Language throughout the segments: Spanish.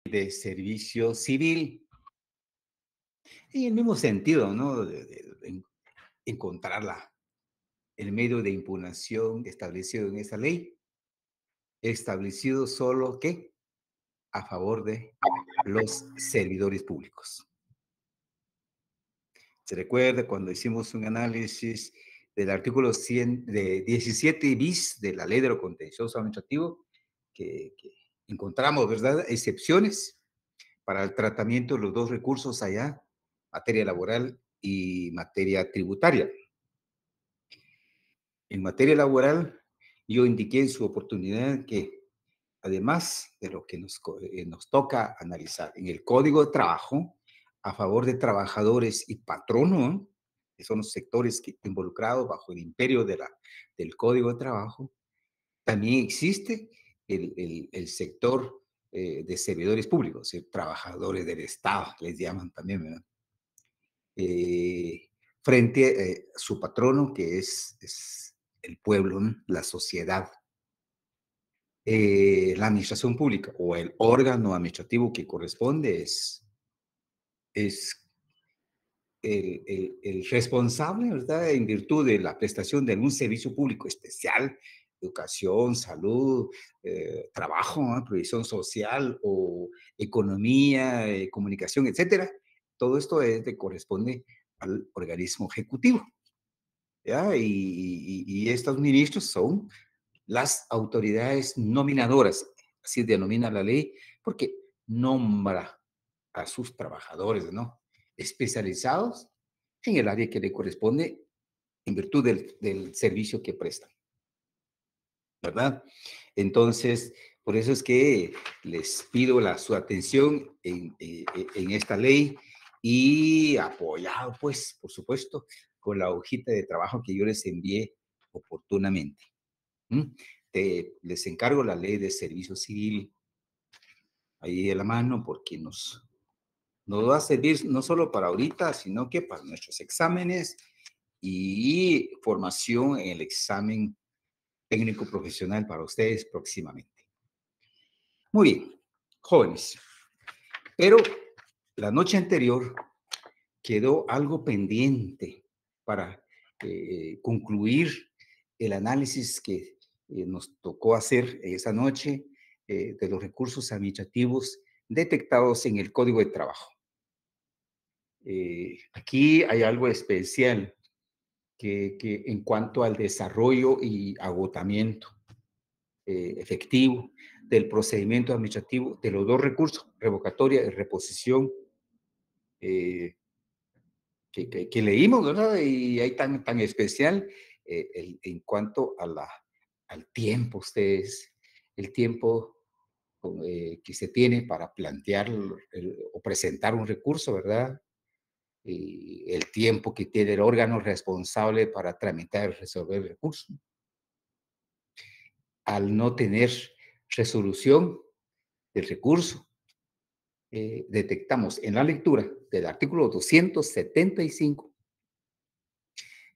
de servicio civil. En el mismo sentido, ¿no? De encontrar el medio de impugnación establecido en esa ley, establecido solo que a favor de los servidores públicos. Se recuerda cuando hicimos un análisis del artículo 100, de 17 bis de la Ley de lo Contencioso Administrativo, que encontramos, ¿verdad?, excepciones para el tratamiento de los dos recursos allá, materia laboral y materia tributaria. En materia laboral, yo indiqué en su oportunidad que, además de lo que nos toca analizar en el Código de Trabajo, a favor de trabajadores y patrono, que son los sectores involucrados bajo el imperio del Código de Trabajo, también existe el sector de servidores públicos, trabajadores del Estado, les llaman también, ¿verdad? Frente a su patrono, que es el pueblo, ¿no?, la sociedad. La administración pública o el órgano administrativo que corresponde es el responsable, ¿verdad?, en virtud de la prestación de algún servicio público especial, educación, salud, trabajo, ¿no?, previsión social o economía, comunicación, etcétera. Todo esto corresponde al organismo ejecutivo, ¿ya? Y estos ministros son las autoridades nominadoras, así denomina la ley, porque nombra a sus trabajadores, ¿no?, especializados en el área que le corresponde en virtud del servicio que prestan, ¿verdad? Entonces, por eso es que les pido su atención en esta ley y apoyado, pues, por supuesto, con la hojita de trabajo que yo les envié oportunamente. ¿Mm? Les encargo la ley de servicio civil ahí de la mano porque nos va a servir no solo para ahorita, sino que para nuestros exámenes y formación en el examen técnico profesional para ustedes próximamente. Muy bien, jóvenes. Pero la noche anterior quedó algo pendiente para concluir el análisis que nos tocó hacer esa noche de los recursos administrativos detectados en el Código de Trabajo. Aquí hay algo especial que en cuanto al desarrollo y agotamiento efectivo del procedimiento administrativo de los dos recursos, revocatoria y reposición, eh, que leímos, ¿verdad? Y hay tan especial en cuanto al tiempo, ustedes, el tiempo que se tiene para plantear o presentar un recurso, ¿verdad? Y el tiempo que tiene el órgano responsable para tramitar y resolver el recurso. Al no tener resolución del recurso, detectamos en la lectura del artículo 275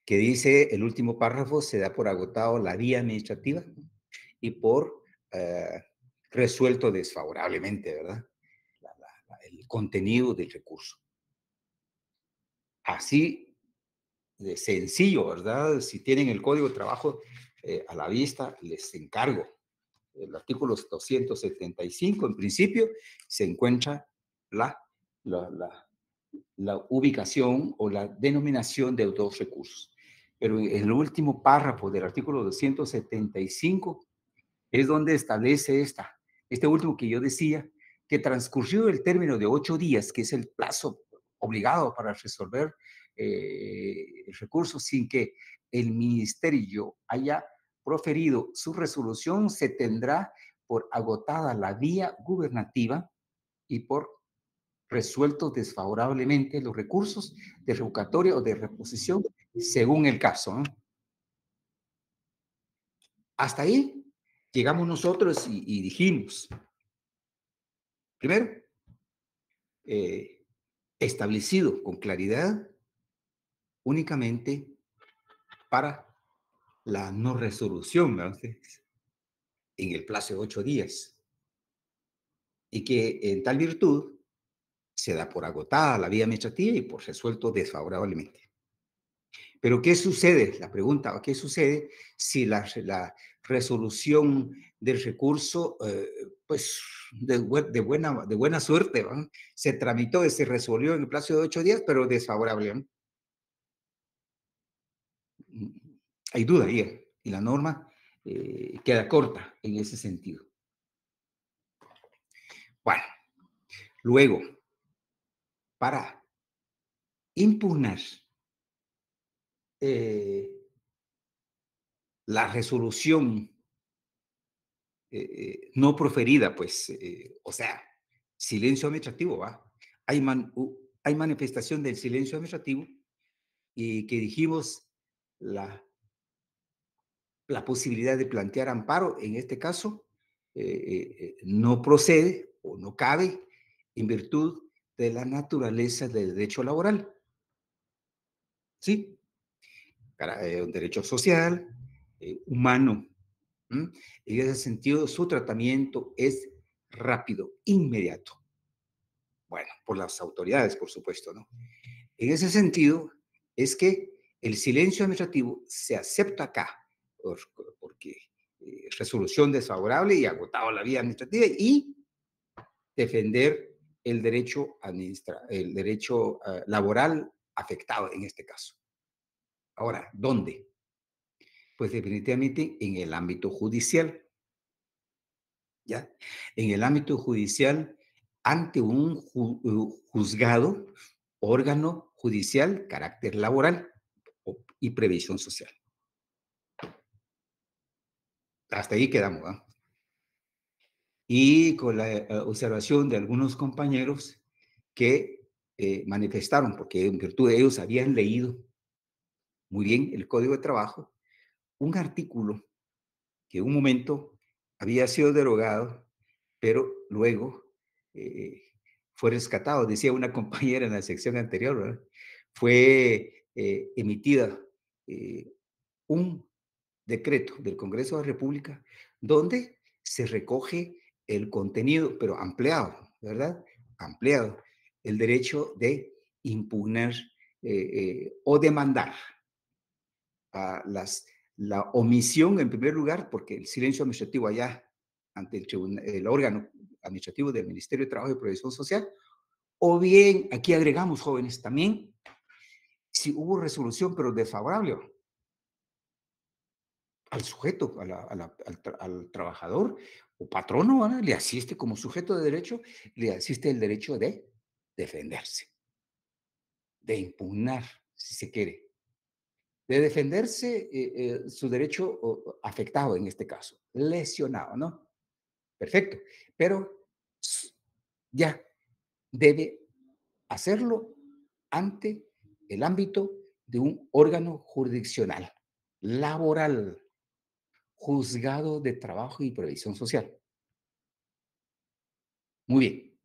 que dice, el último párrafo, se da por agotado la vía administrativa y por resuelto desfavorablemente, ¿verdad?, el contenido del recurso. Así de sencillo, ¿verdad? Si tienen el Código de Trabajo a la vista, les encargo. El artículo 275, en principio, se encuentra la, la, la, la ubicación o la denominación de los dos recursos. Pero en el último párrafo del artículo 275 es donde establece este último que yo decía, que transcurrido el término de 8 días, que es el plazo obligado para resolver el recurso sin que el ministerio haya proferido su resolución, se tendrá por agotada la vía gubernativa y por resueltos desfavorablemente los recursos de revocatoria o de reposición, según el caso, ¿no? Hasta ahí llegamos nosotros y dijimos, primero, establecido con claridad únicamente para la no resolución, ¿verdad?, en el plazo de 8 días. y que en tal virtud se da por agotada la vía administrativa y por resuelto desfavorablemente. Pero ¿qué sucede? La pregunta, ¿qué sucede si la resolución del recurso, pues de buena suerte, ¿va? Se tramitó y se resolvió en el plazo de 8 días, pero desfavorable, ¿no? Hay duda ahí, y la norma queda corta en ese sentido. Bueno, luego, para impugnar eh, la resolución no proferida, pues, o sea, silencio administrativo, ¿va? Hay manifestación del silencio administrativo y que dijimos la, la posibilidad de plantear amparo, en este caso, no procede o no cabe en virtud de la naturaleza del derecho laboral, ¿sí? Un derecho social, humano. ¿Mm? En ese sentido, su tratamiento es rápido, inmediato. Bueno, por las autoridades, por supuesto, ¿no? En ese sentido, es que el silencio administrativo se acepta acá, porque resolución desfavorable y agotado la vía administrativa y defender el derecho laboral afectado en este caso. Ahora, ¿dónde? Pues definitivamente en el ámbito judicial, ¿ya? En el ámbito judicial, ante un juzgado, órgano judicial, carácter laboral y previsión social. Hasta ahí quedamos, ¿no? Y con la observación de algunos compañeros que manifestaron, porque en virtud de ellos habían leído muy bien el Código de Trabajo, un artículo que en un momento había sido derogado, pero luego eh, fue rescatado, decía una compañera en la sección anterior, ¿verdad? Fue emitida un decreto del Congreso de la República donde se recoge el contenido, pero ampliado, ¿verdad? Ampliado, el derecho de impugnar o demandar a la omisión en primer lugar, porque el silencio administrativo allá ante el órgano administrativo del Ministerio de Trabajo y Previsión Social, o bien, aquí agregamos jóvenes también, si hubo resolución pero desfavorable al sujeto, al trabajador o patrono, ¿verdad? Le asiste como sujeto de derecho, le asiste el derecho de defenderse, de impugnar, si se quiere, de defenderse su derecho afectado en este caso, lesionado, ¿no? Perfecto, pero ya debe hacerlo ante el ámbito de un órgano jurisdiccional, laboral, juzgado de trabajo y previsión social. Muy bien.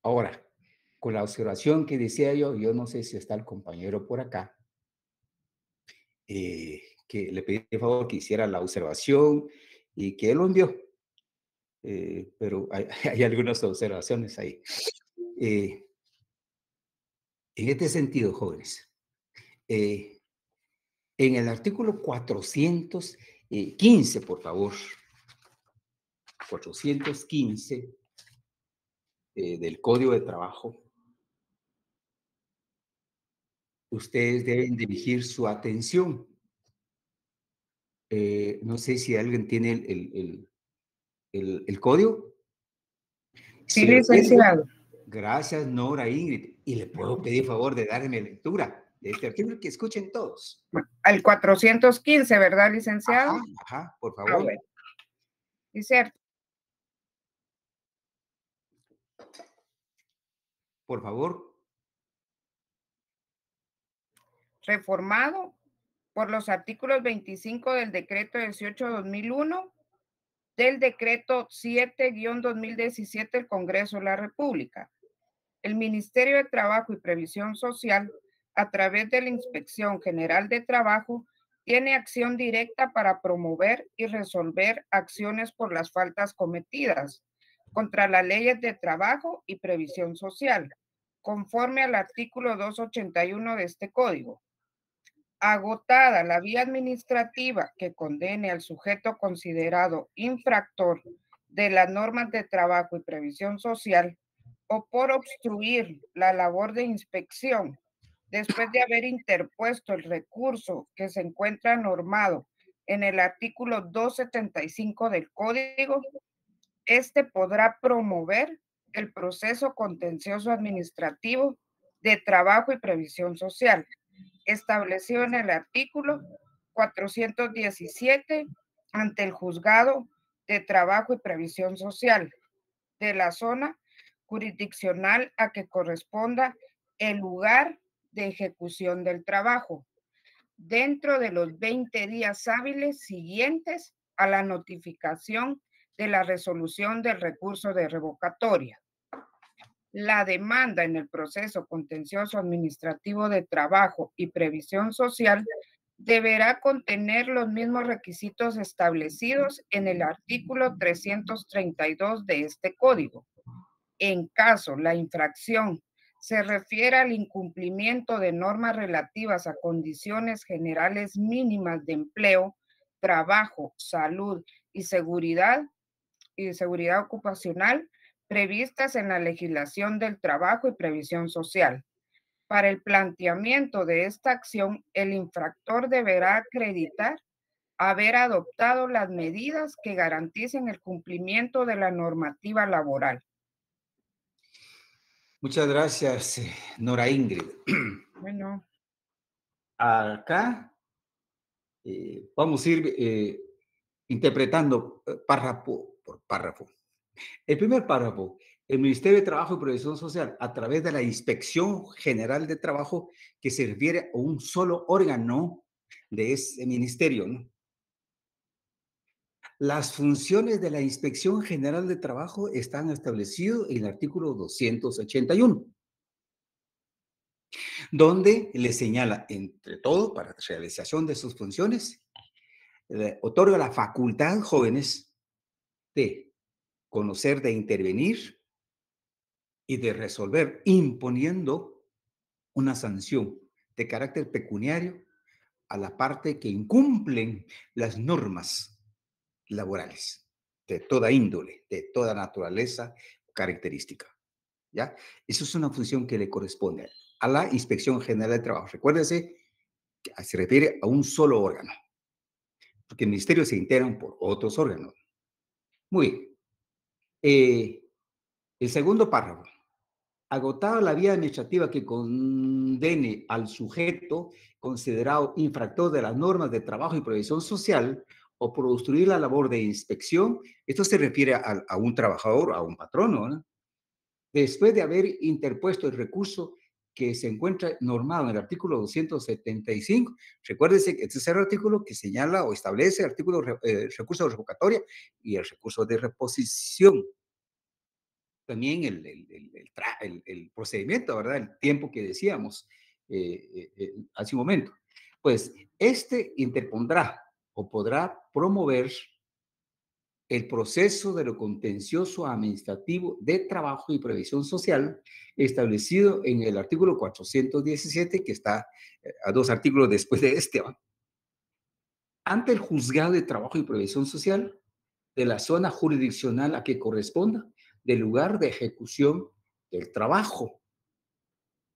Ahora, con la observación que decía yo no sé si está el compañero por acá, que le pedí por favor que hiciera la observación y que él lo envió. Pero hay algunas observaciones ahí. En este sentido, jóvenes, en el artículo 415, por favor, 415 del Código de Trabajo, ustedes deben dirigir su atención. No sé si alguien tiene el código. Sí, Se lo tengo. licenciado. Gracias, Nora Ingrid. Y le puedo pedir favor de darme lectura de este artículo que escuchen todos. Al 415, ¿verdad, licenciado? Ajá, ajá, por favor. Bueno. Dice, Por favor. reformado por los artículos 25 del decreto 18/2001, del decreto 7-2017 del Congreso de la República. El Ministerio de Trabajo y Previsión Social, a través de la Inspección General de Trabajo, tiene acción directa para promover y resolver acciones por las faltas cometidas contra las leyes de trabajo y previsión social, conforme al artículo 281 de este código. Agotada la vía administrativa que condene al sujeto considerado infractor de las normas de trabajo y previsión social o por obstruir la labor de inspección, después de haber interpuesto el recurso que se encuentra normado en el artículo 275 del Código, este podrá promover el proceso contencioso administrativo de trabajo y previsión social, establecido en el artículo 417 ante el Juzgado de Trabajo y Previsión Social de la zona jurisdiccional a que corresponda el lugar de ejecución del trabajo, dentro de los 20 días hábiles siguientes a la notificación de la resolución del recurso de revocatoria. La demanda en el proceso contencioso administrativo de trabajo y previsión social deberá contener los mismos requisitos establecidos en el artículo 332 de este código. En caso la infracción se refiere al incumplimiento de normas relativas a condiciones generales mínimas de empleo, trabajo, salud y seguridad ocupacional previstas en la legislación del trabajo y previsión social. Para el planteamiento de esta acción, el infractor deberá acreditar haber adoptado las medidas que garanticen el cumplimiento de la normativa laboral. Muchas gracias, Nora Ingrid. Bueno, Acá vamos a ir interpretando párrafo por párrafo. El primer párrafo, el Ministerio de Trabajo y Previsión Social, a través de la Inspección General de Trabajo, que se refiere a un solo órgano de ese ministerio, ¿no? Las funciones de la Inspección General de Trabajo están establecidas en el artículo 281, donde le señala, entre todo, para la realización de sus funciones, otorga la facultad a jóvenes de conocer, de intervenir y de resolver, imponiendo una sanción de carácter pecuniario a la parte que incumplen las normas laborales de toda índole, de toda naturaleza o característica. ¿Ya? Eso es una función que le corresponde a la Inspección General de Trabajo. Recuérdese que se refiere a un solo órgano, porque el ministerio se integran por otros órganos. Muy bien. El segundo párrafo. Agotada la vía administrativa que condene al sujeto considerado infractor de las normas de trabajo y previsión social o por obstruir la labor de inspección, esto se refiere a un trabajador, a un patrono, ¿no? Después de haber interpuesto el recurso que se encuentra normado en el artículo 275, recuérdese que este es el artículo que señala o establece el artículo recurso de revocatoria y el recurso de reposición. También el procedimiento, ¿verdad? El tiempo que decíamos hace un momento. Pues este interpondrá o podrá promover el proceso de lo contencioso administrativo de trabajo y previsión social establecido en el artículo 417, que está a 2 artículos después de este, ¿va? Ante el juzgado de trabajo y previsión social de la zona jurisdiccional a que corresponda, del lugar de ejecución del trabajo,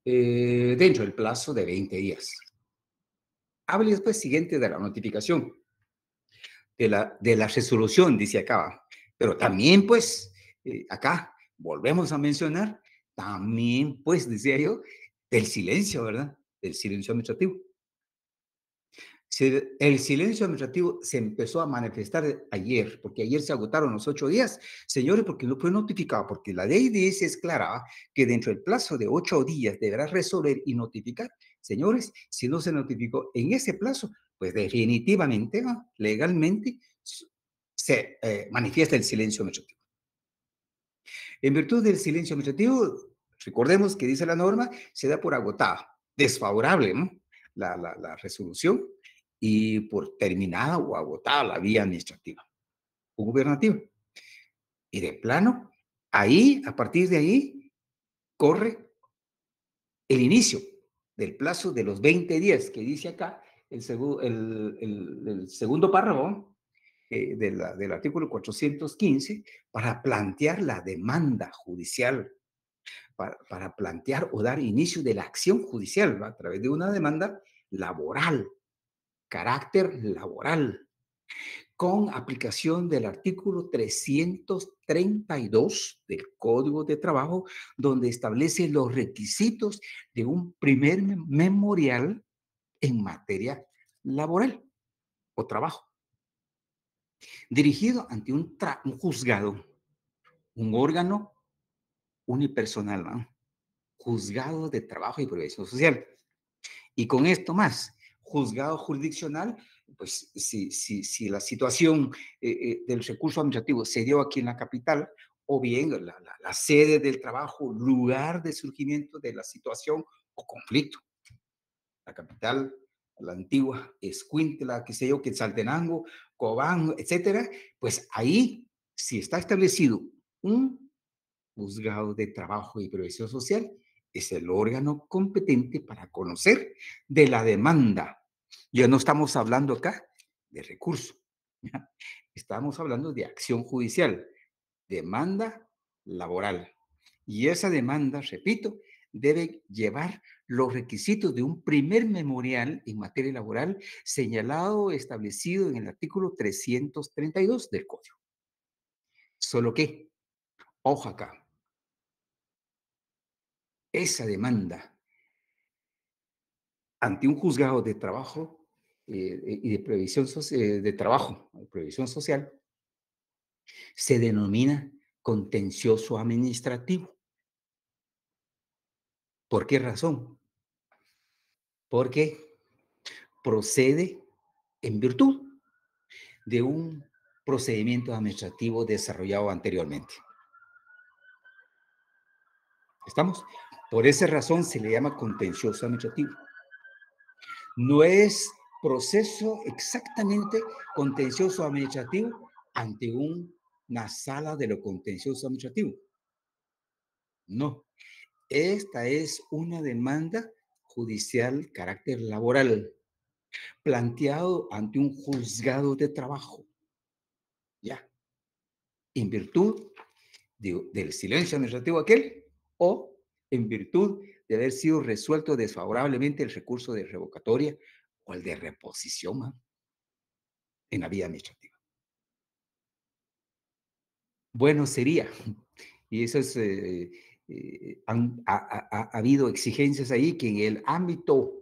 dentro del plazo de 20 días. Hable después siguiente de la notificación, de la resolución, dice acá. Pero también, pues, acá volvemos a mencionar, también, pues, decía yo, del silencio, ¿verdad? Del silencio administrativo. El silencio administrativo se empezó a manifestar ayer, porque ayer se agotaron los 8 días. Señores, porque no fue notificado, porque la ley dice, es clara, que dentro del plazo de 8 días deberá resolver y notificar. Señores, si no se notificó en ese plazo, pues definitivamente, ¿no?, legalmente, se manifiesta el silencio administrativo. En virtud del silencio administrativo, recordemos que dice la norma, se da por agotada, desfavorable, ¿no?, la resolución, y por terminada o agotada la vía administrativa o gubernativa. Y de plano, Ahí, a partir de ahí, corre el inicio del plazo de los 20 días que dice acá el segundo párrafo del artículo 415 para plantear la demanda judicial, para plantear o dar inicio de la acción judicial, ¿va? A través de una demanda laboral, carácter laboral, con aplicación del artículo 332 del Código de Trabajo, donde establece los requisitos de un primer memorial en materia laboral o trabajo, dirigido ante un juzgado, un órgano unipersonal, ¿no? Juzgado de Trabajo y Previsión Social. Y con esto más, juzgado jurisdiccional, pues si la situación del recurso administrativo se dio aquí en la capital, o bien la sede del trabajo, lugar de surgimiento de la situación o conflicto. La capital, la antigua Escuintla, qué sé yo, Quetzaltenango, Cobán, etcétera, pues ahí, si está establecido un juzgado de trabajo y previsión social, es el órgano competente para conocer de la demanda. Ya no estamos hablando acá de recurso, ¿ya? Estamos hablando de acción judicial, demanda laboral. Y esa demanda, repito, debe llevar los requisitos de un primer memorial en materia laboral señalado, establecido en el artículo 332 del Código. Solo que, ojo acá, esa demanda ante un juzgado de trabajo y de previsión de trabajo, de previsión social, se denomina contencioso administrativo. ¿Por qué razón? Porque procede en virtud de un procedimiento administrativo desarrollado anteriormente. ¿Estamos? Por esa razón se le llama contencioso administrativo. No es proceso exactamente contencioso administrativo ante una sala de lo contencioso administrativo. No, esta es una demanda judicial carácter laboral planteado ante un juzgado de trabajo, ya, en virtud del silencio administrativo aquel o en virtud de haber sido resuelto desfavorablemente el recurso de revocatoria o el de reposición, ¿ah?, en la vía administrativa. Bueno sería, y eso es, ha habido exigencias ahí que en el ámbito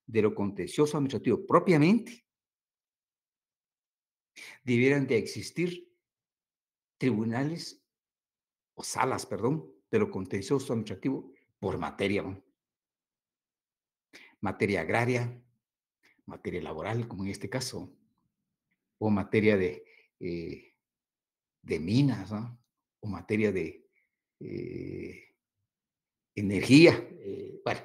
de lo contencioso administrativo propiamente debieran de existir tribunales o salas, perdón, de lo contencioso administrativo por materia, ¿no? Materia agraria, materia laboral, como en este caso, o materia eh, de minas, ¿no? O materia de eh, energía, bueno,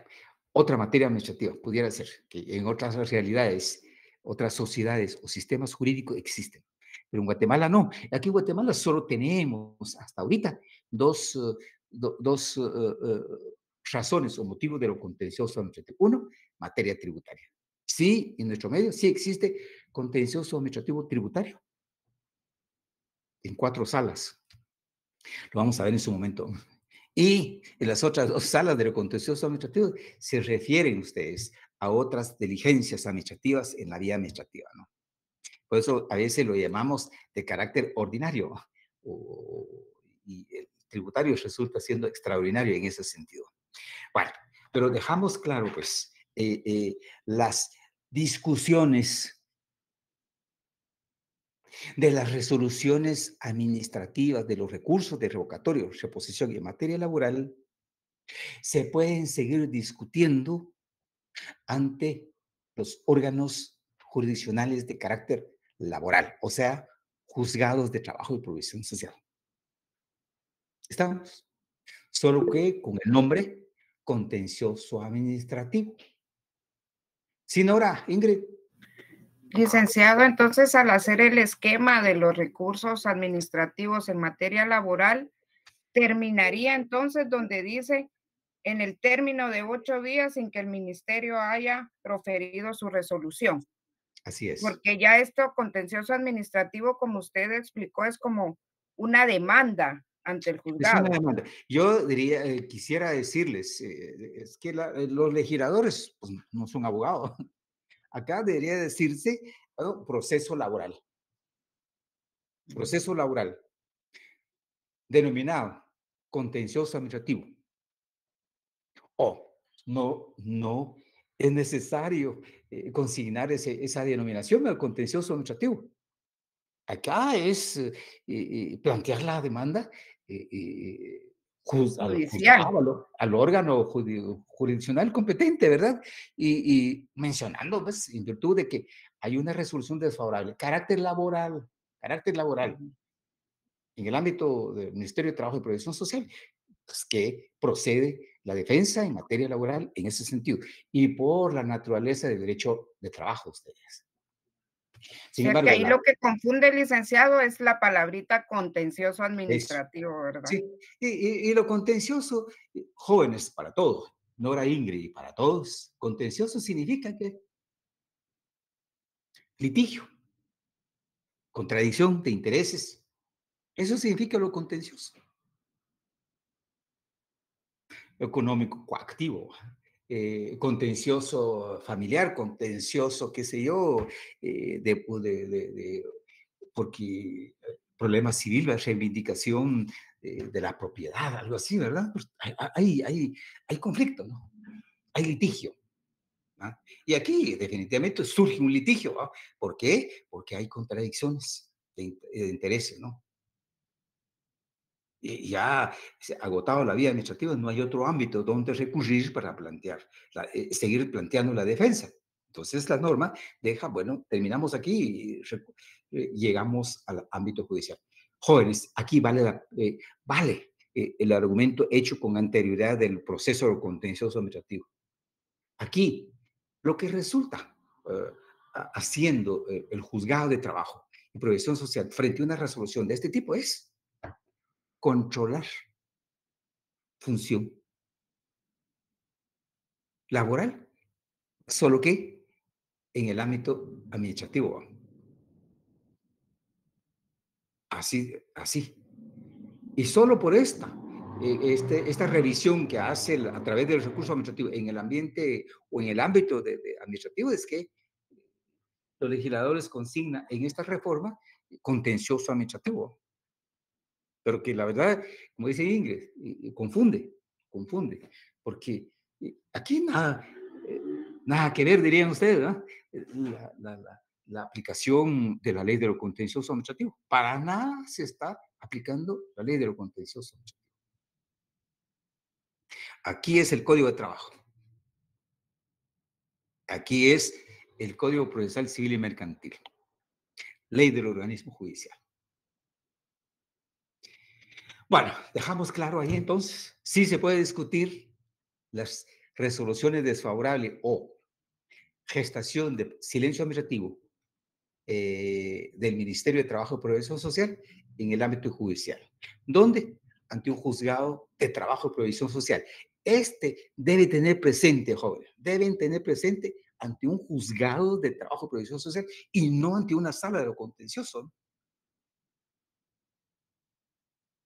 otra materia administrativa, pudiera ser, que en otras realidades, otras sociedades o sistemas jurídicos existen. Pero en Guatemala no. Aquí en Guatemala solo tenemos hasta ahorita dos, dos razones o motivos de lo contencioso administrativo. Uno, materia tributaria. Sí, en nuestro medio sí existe contencioso administrativo tributario en 4 salas. Lo vamos a ver en su momento. Y en las otras 2 salas de lo contencioso administrativo se refieren ustedes a otras diligencias administrativas en la vía administrativa, ¿no? Por eso a veces lo llamamos de carácter ordinario y el tributario resulta siendo extraordinario en ese sentido. Bueno, pero dejamos claro, pues, las discusiones de las resoluciones administrativas, de los recursos de revocatorio, reposición en materia laboral, se pueden seguir discutiendo ante los órganos jurisdiccionales de carácter laboral, o sea, juzgados de trabajo y provisión social. ¿Estamos? Solo que con el nombre contencioso administrativo. Sin hora, Ingrid. Licenciado, entonces, al hacer el esquema de los recursos administrativos en materia laboral, terminaría entonces donde dice en el término de 8 días sin que el ministerio haya proferido su resolución, Así es. porque ya esto contencioso administrativo, como usted explicó, es como una demanda ante el Es una juzgado. demanda. Yo diría, quisiera decirles, es que los legisladores pues, no son abogados. Acá debería decirse bueno, proceso laboral. Proceso laboral, denominado contencioso administrativo. O no es necesario consignar esa denominación al contencioso administrativo. Acá es plantear la demanda al Judicial. juzgado, al órgano jurisdiccional competente, ¿verdad? Y mencionando, pues, en virtud de que hay una resolución desfavorable, carácter laboral, Ujú. en el ámbito del Ministerio de Trabajo y Previsión Social, pues que procede la defensa en materia laboral en ese sentido y por la naturaleza del derecho de trabajo ustedes. O Sin sea que embargo, ahí lo que confunde, licenciado, es la palabrita contencioso eso, administrativo, ¿verdad? sí, y lo contencioso, jóvenes para todos, Nora Ingrid para todos, contencioso significa que litigio, contradicción de intereses, eso significa lo contencioso. Económico coactivo, contencioso familiar, contencioso, qué sé yo, porque problema civil, la reivindicación de la propiedad, algo así, ¿verdad? Pues hay conflicto, ¿no? Hay litigio. ¿Ah? Y aquí definitivamente surge un litigio. ¿Ah? ¿Por qué? Porque hay contradicciones de intereses, ¿no? Y ya se ha agotado la vía administrativa, no hay otro ámbito donde recurrir para plantear, seguir planteando la defensa. Entonces la norma deja, bueno, terminamos aquí y llegamos al ámbito judicial. Jóvenes, aquí vale el argumento hecho con anterioridad del proceso contencioso administrativo. Aquí, lo que resulta eh, haciendo el juzgado de trabajo y previsión social frente a una resolución de este tipo es controlar función laboral, solo que en el ámbito administrativo. Así. Y solo por esta revisión que hace a través del recurso administrativo en el ambiente o en el ámbito administrativo es que los legisladores consignan en esta reforma contencioso administrativo. Pero que la verdad, como dice Ingrid, confunde, porque aquí eh, nada que ver, dirían ustedes, ¿no? La aplicación de la ley de lo contencioso administrativo. Para nada se está aplicando la ley de lo contencioso administrativo. Aquí es el Código de Trabajo. Aquí es el Código Procesal Civil y Mercantil. Ley del organismo judicial. Bueno, dejamos claro ahí entonces, sí se puede discutir las resoluciones desfavorables o gestación de silencio administrativo del Ministerio de Trabajo y Previsión Social en el ámbito judicial. ¿Dónde? Ante un juzgado de trabajo y previsión social. Este debe tener presente, jóvenes, deben tener presente ante un juzgado de trabajo y previsión social y no ante una sala de lo contencioso.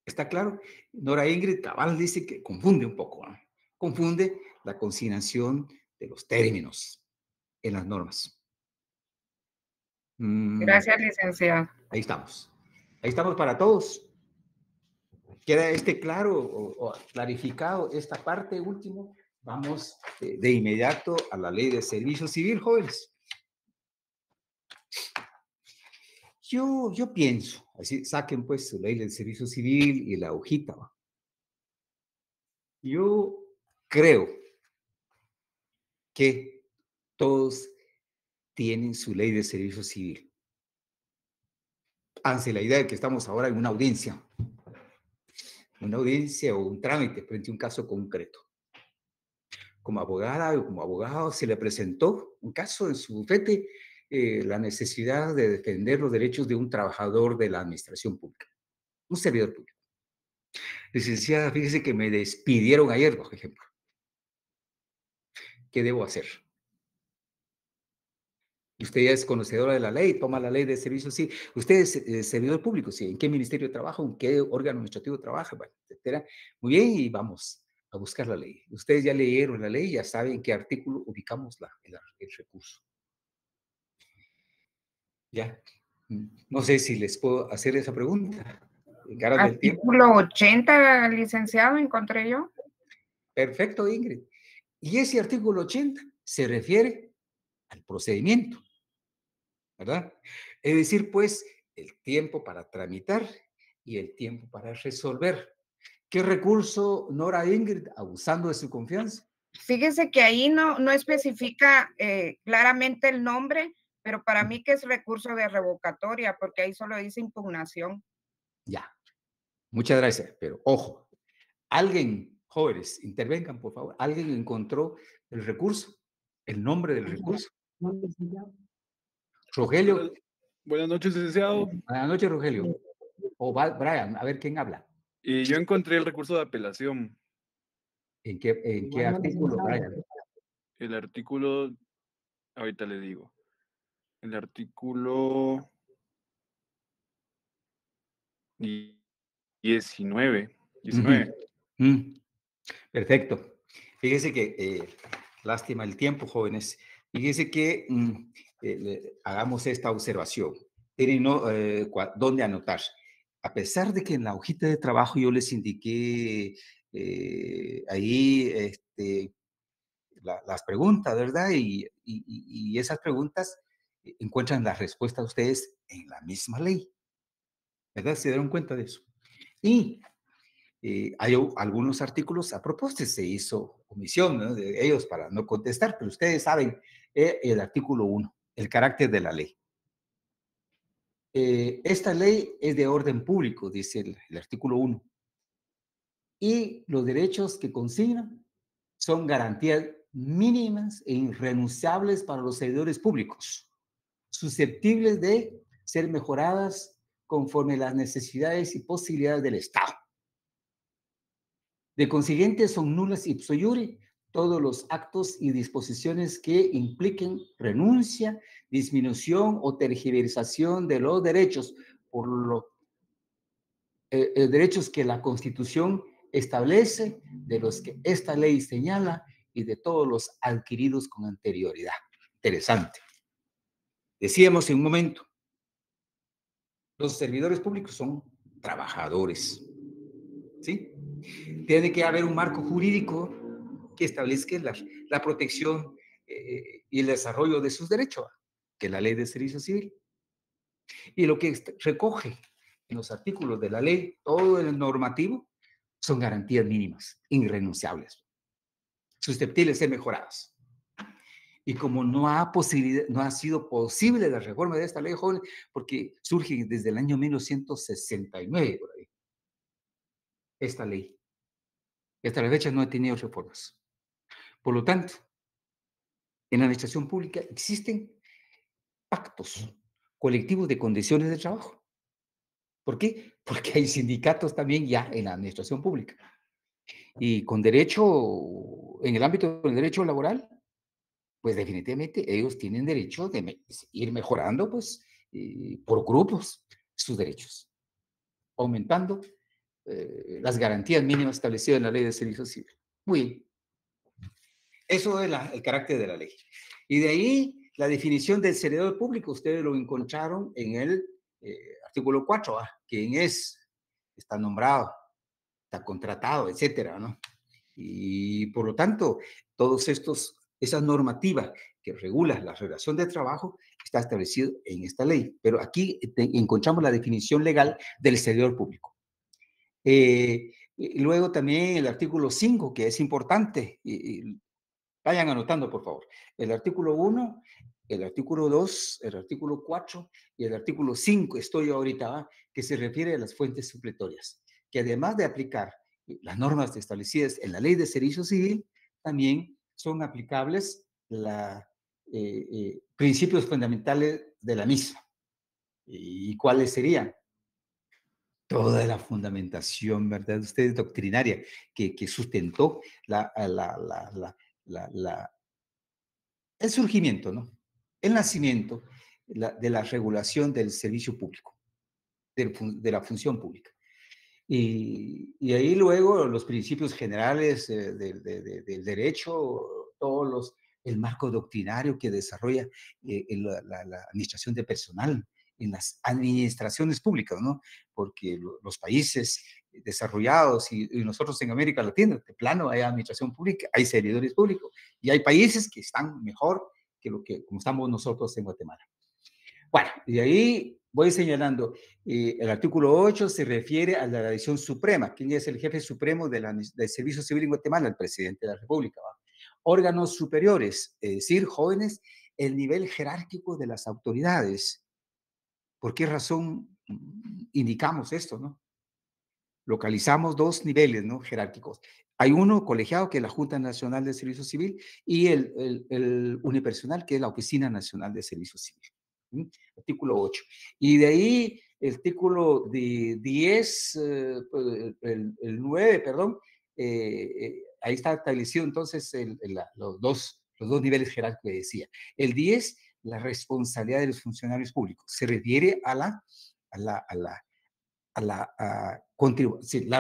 ¿Está claro? Nora Ingrid Cabal dice que confunde un poco, ¿no? Confunde la consignación de los términos en las normas. Mm, Gracias, licenciado. ahí estamos. Ahí estamos para todos. ¿Queda claro o clarificado esta parte último? Vamos de inmediato a la ley de servicio civil, jóvenes. Yo pienso, así saquen pues su ley del servicio civil y la hojita. ¿Va? Yo creo que todos tienen su ley de servicio civil. Ante la idea de que estamos ahora en una audiencia o un trámite frente a un caso concreto. Como abogada o como abogado se le presentó un caso en su bufete la necesidad de defender los derechos de un trabajador de la administración pública, un servidor público. Licenciada, fíjese que me despidieron ayer, por ejemplo. ¿Qué debo hacer? Usted ya es conocedora de la ley, toma la ley de servicios, sí. Usted es servidor público, sí. ¿En qué ministerio trabaja? ¿En qué órgano administrativo trabaja? Bueno, etcétera. Muy bien, y vamos a buscar la ley. Ustedes ya leyeron la ley, ya saben en qué artículo ubicamos el recurso. Ya. No sé si les puedo hacer esa pregunta. En aras del tiempo. Artículo 80, licenciado, encontré yo. Perfecto, Ingrid. Y ese artículo 80 se refiere al procedimiento, ¿verdad? Es decir, pues, el tiempo para tramitar y el tiempo para resolver. ¿Qué recurso, Nora Ingrid, abusando de su confianza? Fíjese que ahí no especifica claramente el nombre, pero para mí que es recurso de revocatoria, porque ahí solo dice impugnación. Ya, muchas gracias, pero ojo, alguien, jóvenes, intervengan, por favor. ¿Alguien encontró el recurso? ¿El nombre del recurso? Rogelio. Buenas noches, licenciado. Buenas noches, Rogelio. O Brian, a ver quién habla. Y yo encontré el recurso de apelación. ¿En qué artículo, Brian? El artículo, ahorita le digo, el artículo 19. Perfecto. Fíjese que, lástima el tiempo, jóvenes. Fíjese que hagamos esta observación. Tienen dónde anotar. A pesar de que en la hojita de trabajo yo les indiqué ahí las preguntas, ¿verdad? Y esas preguntas encuentran la respuesta de ustedes en la misma ley, ¿verdad? ¿Se dieron cuenta de eso? Y hay algunos artículos, a propósito se hizo omisión, ¿no?, de ellos para no contestar, pero ustedes saben el artículo 1, el carácter de la ley. Esta ley es de orden público, dice el artículo 1. Y los derechos que consignan son garantías mínimas e irrenunciables para los servidores públicos, susceptibles de ser mejoradas conforme las necesidades y posibilidades del Estado. De consiguiente, son nulas ipso iure todos los actos y disposiciones que impliquen renuncia, disminución o tergiversación de los derechos, por los derechos que la Constitución establece, de los que esta ley señala y de todos los adquiridos con anterioridad. Interesante. Decíamos en un momento, los servidores públicos son trabajadores, ¿sí? Tiene que haber un marco jurídico que establezca la protección y el desarrollo de sus derechos, que es la Ley de Servicio Civil. Y lo que recoge en los artículos de la ley, todo el normativo, son garantías mínimas, irrenunciables, susceptibles de ser mejoradas. Y como no ha sido posible la reforma de esta ley, joven, porque surge desde el año 1969, por ahí, esta ley. Y hasta la fecha no ha tenido reformas. Por lo tanto, en la administración pública existen pactos colectivos de condiciones de trabajo. ¿Por qué? Porque hay sindicatos también ya en la administración pública. Y con derecho, en el ámbito del derecho laboral, pues definitivamente ellos tienen derecho de ir mejorando, pues, por grupos sus derechos, aumentando las garantías mínimas establecidas en la Ley de Servicio Civil. Muy bien. Eso es el carácter de la ley. Y de ahí la definición del servidor público, ustedes lo encontraron en el artículo 4, quién es, está nombrado, está contratado, etcétera, ¿no? Y por lo tanto, esa normativa que regula la relación de trabajo está establecido en esta ley. Pero aquí encontramos la definición legal del servidor público. Y luego también el artículo 5, que es importante. Vayan anotando, por favor. El artículo 1, el artículo 2, el artículo 4 y el artículo 5, estoy ahorita, que se refiere a las fuentes supletorias, que además de aplicar las normas establecidas en la Ley de Servicio Civil, también son aplicables principios fundamentales de la misma. ¿Y cuáles serían? Toda la fundamentación, ¿verdad? Usted doctrinaria que sustentó el surgimiento, ¿no? El nacimiento de la regulación del servicio público, de la función pública. Y ahí luego los principios generales del derecho, el marco doctrinario que desarrolla la administración de personal en las administraciones públicas, ¿no? Porque los países desarrollados y nosotros en América Latina, de plano hay administración pública, hay servidores públicos y hay países que están mejor que como estamos nosotros en Guatemala. Bueno, y ahí voy señalando, el artículo 8 se refiere a la decisión suprema. ¿Quién es el jefe supremo del Servicio Civil en Guatemala? El presidente de la República. ¿Va? Órganos superiores, es decir, jóvenes, el nivel jerárquico de las autoridades. ¿Por qué razón indicamos esto, no? Localizamos dos niveles, ¿no? Jerárquicos. Hay uno colegiado, que es la Junta Nacional de Servicio Civil, y el unipersonal, que es la Oficina Nacional de Servicio Civil. ¿Sí? Artículo 8. Y de ahí, el artículo 10, el 9, perdón, ahí está establecido entonces los dos niveles jerárquicos que decía. El 10, la responsabilidad de los funcionarios públicos. Se refiere a la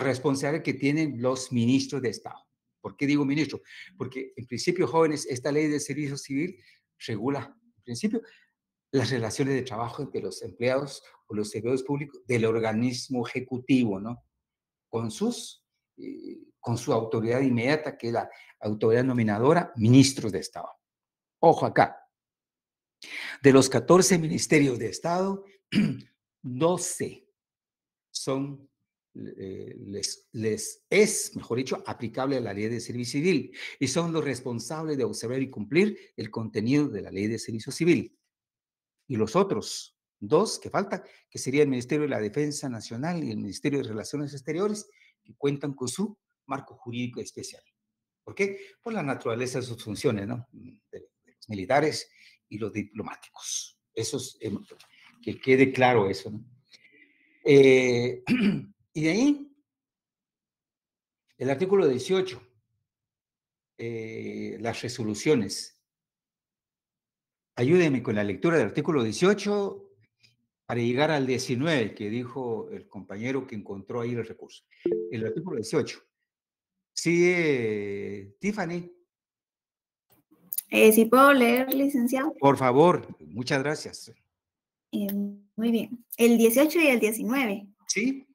responsabilidad que tienen los ministros de Estado. ¿Por qué digo ministro? Porque en principio, jóvenes, esta ley de servicio civil regula, en principio, las relaciones de trabajo entre los empleados o los servidores públicos del organismo ejecutivo, ¿no? Con su autoridad inmediata, que es la autoridad nominadora, ministros de Estado. Ojo acá. De los 14 ministerios de Estado, 12 son, mejor dicho, aplicable a la ley de servicio civil y son los responsables de observar y cumplir el contenido de la ley de servicio civil. Y los otros dos que faltan, que sería el Ministerio de la Defensa Nacional y el Ministerio de Relaciones Exteriores, que cuentan con su marco jurídico especial. ¿Por qué? Por la naturaleza de sus funciones, ¿no? De los militares y los diplomáticos. Eso es, que quede claro eso, ¿no? Y de ahí, el artículo 18, las resoluciones. Ayúdenme con la lectura del artículo 18 para llegar al 19, que dijo el compañero que encontró ahí el recurso. El artículo 18. Sí, Tiffany. ¿Sí puedo leer, licenciado? Por favor, muchas gracias. Muy bien. El 18 y el 19. Sí.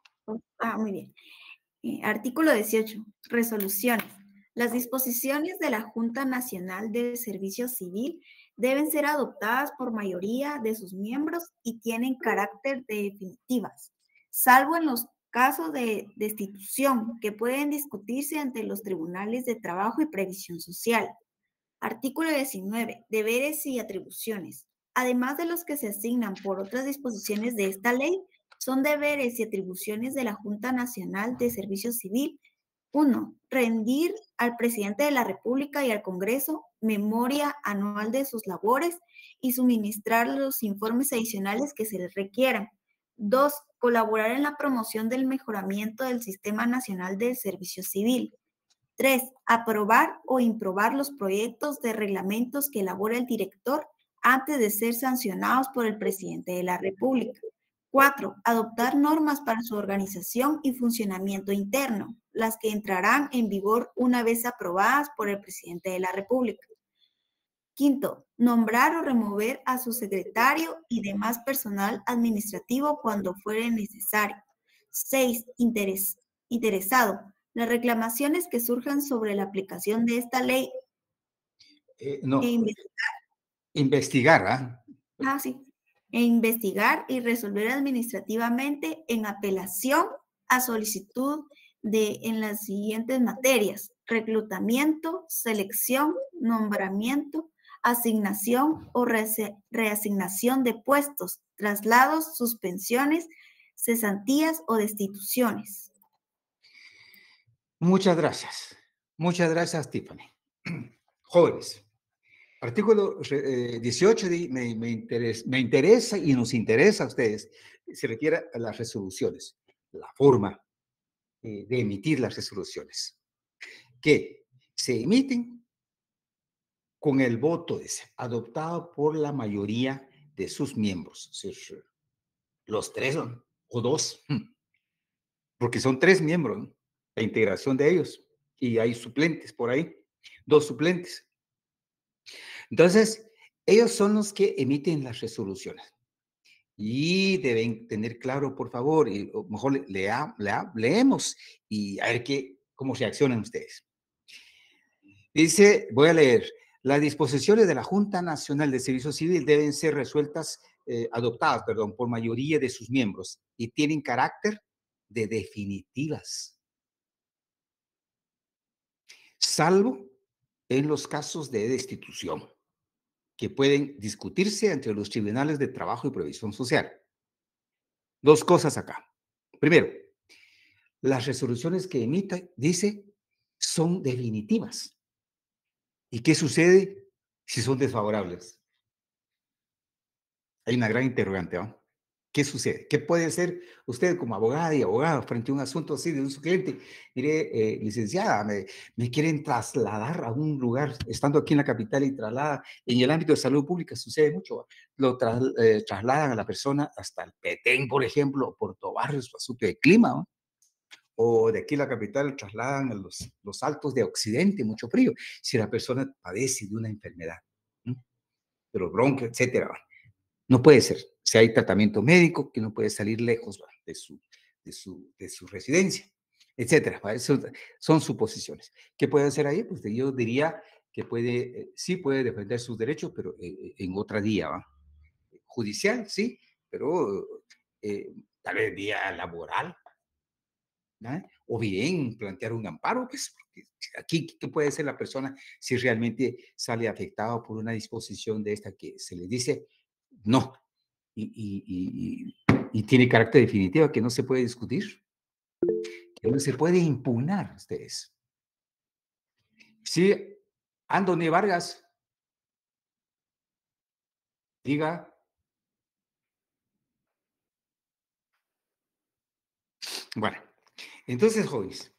Muy bien. Artículo 18. Resoluciones. Las disposiciones de la Junta Nacional de Servicio Civil deben ser adoptadas por mayoría de sus miembros y tienen carácter de definitivas, salvo en los casos de destitución que pueden discutirse ante los tribunales de trabajo y previsión social. Artículo 19. Deberes y atribuciones. Además de los que se asignan por otras disposiciones de esta ley, son deberes y atribuciones de la Junta Nacional de Servicio Civil. 1. Rendir al presidente de la República y al Congreso memoria anual de sus labores y suministrar los informes adicionales que se les requieran. 2. Colaborar en la promoción del mejoramiento del Sistema Nacional de Servicio Civil. 3. Aprobar o improbar los proyectos de reglamentos que elabora el director antes de ser sancionados por el presidente de la República. 4. Adoptar normas para su organización y funcionamiento interno, las que entrarán en vigor una vez aprobadas por el presidente de la República. 5. Nombrar o remover a su secretario y demás personal administrativo cuando fuere necesario. 6. Interesado. Las reclamaciones que surjan sobre la aplicación de esta ley. Investigar, ¿ah? Sí. E investigar y resolver administrativamente en apelación a solicitud en las siguientes materias: reclutamiento, selección, nombramiento, asignación o reasignación de puestos, traslados, suspensiones, cesantías o destituciones. Muchas gracias. Muchas gracias, Tiffany. Jóvenes, Artículo 18 me interesa y nos interesa a ustedes. Se refiere a las resoluciones, la forma de emitir las resoluciones, que se emiten con el voto adoptado por la mayoría de sus miembros, es decir, los tres o dos, porque son tres miembros, ¿no? La integración de ellos, y hay suplentes por ahí, dos suplentes. Entonces, ellos son los que emiten las resoluciones. Y deben tener claro, por favor, y mejor leemos y a ver cómo reaccionan ustedes. Dice, voy a leer, las disposiciones de la Junta Nacional de Servicio Civil deben ser adoptadas, por mayoría de sus miembros y tienen carácter de definitivas, salvo en los casos de destitución, que pueden discutirse entre los tribunales de trabajo y previsión social. Dos cosas acá. Primero, las resoluciones que emita, dice, son definitivas. ¿Y qué sucede si son desfavorables? Hay una gran interrogante, ¿no? ¿Qué sucede? ¿Qué puede hacer usted como abogada y abogado frente a un asunto así de un su cliente? Mire, licenciada, me quieren trasladar a un lugar, estando aquí en la capital y traslada, en el ámbito de salud pública sucede mucho, lo trasladan a la persona hasta el Petén, por ejemplo, o Puerto Barrios, asunto de clima, ¿no? O de aquí a la capital trasladan a los altos de Occidente, mucho frío, si la persona padece de una enfermedad, ¿no? Pero bronquio, etcétera. No puede ser. Si hay tratamiento médico, que no puede salir lejos de su residencia, etcétera. Eso son suposiciones. ¿Qué puede hacer ahí? Pues yo diría que sí puede defender sus derechos, pero en otra vía, ¿va? Judicial, sí, pero tal vez vía laboral, ¿no? O bien plantear un amparo, pues, porque aquí, ¿qué puede ser la persona si realmente sale afectado por una disposición de esta que se le dice no y tiene carácter definitivo, que no se puede discutir, que no se puede impugnar, ustedes? Sí, Andoni Vargas, diga. Bueno, entonces, jóvenes,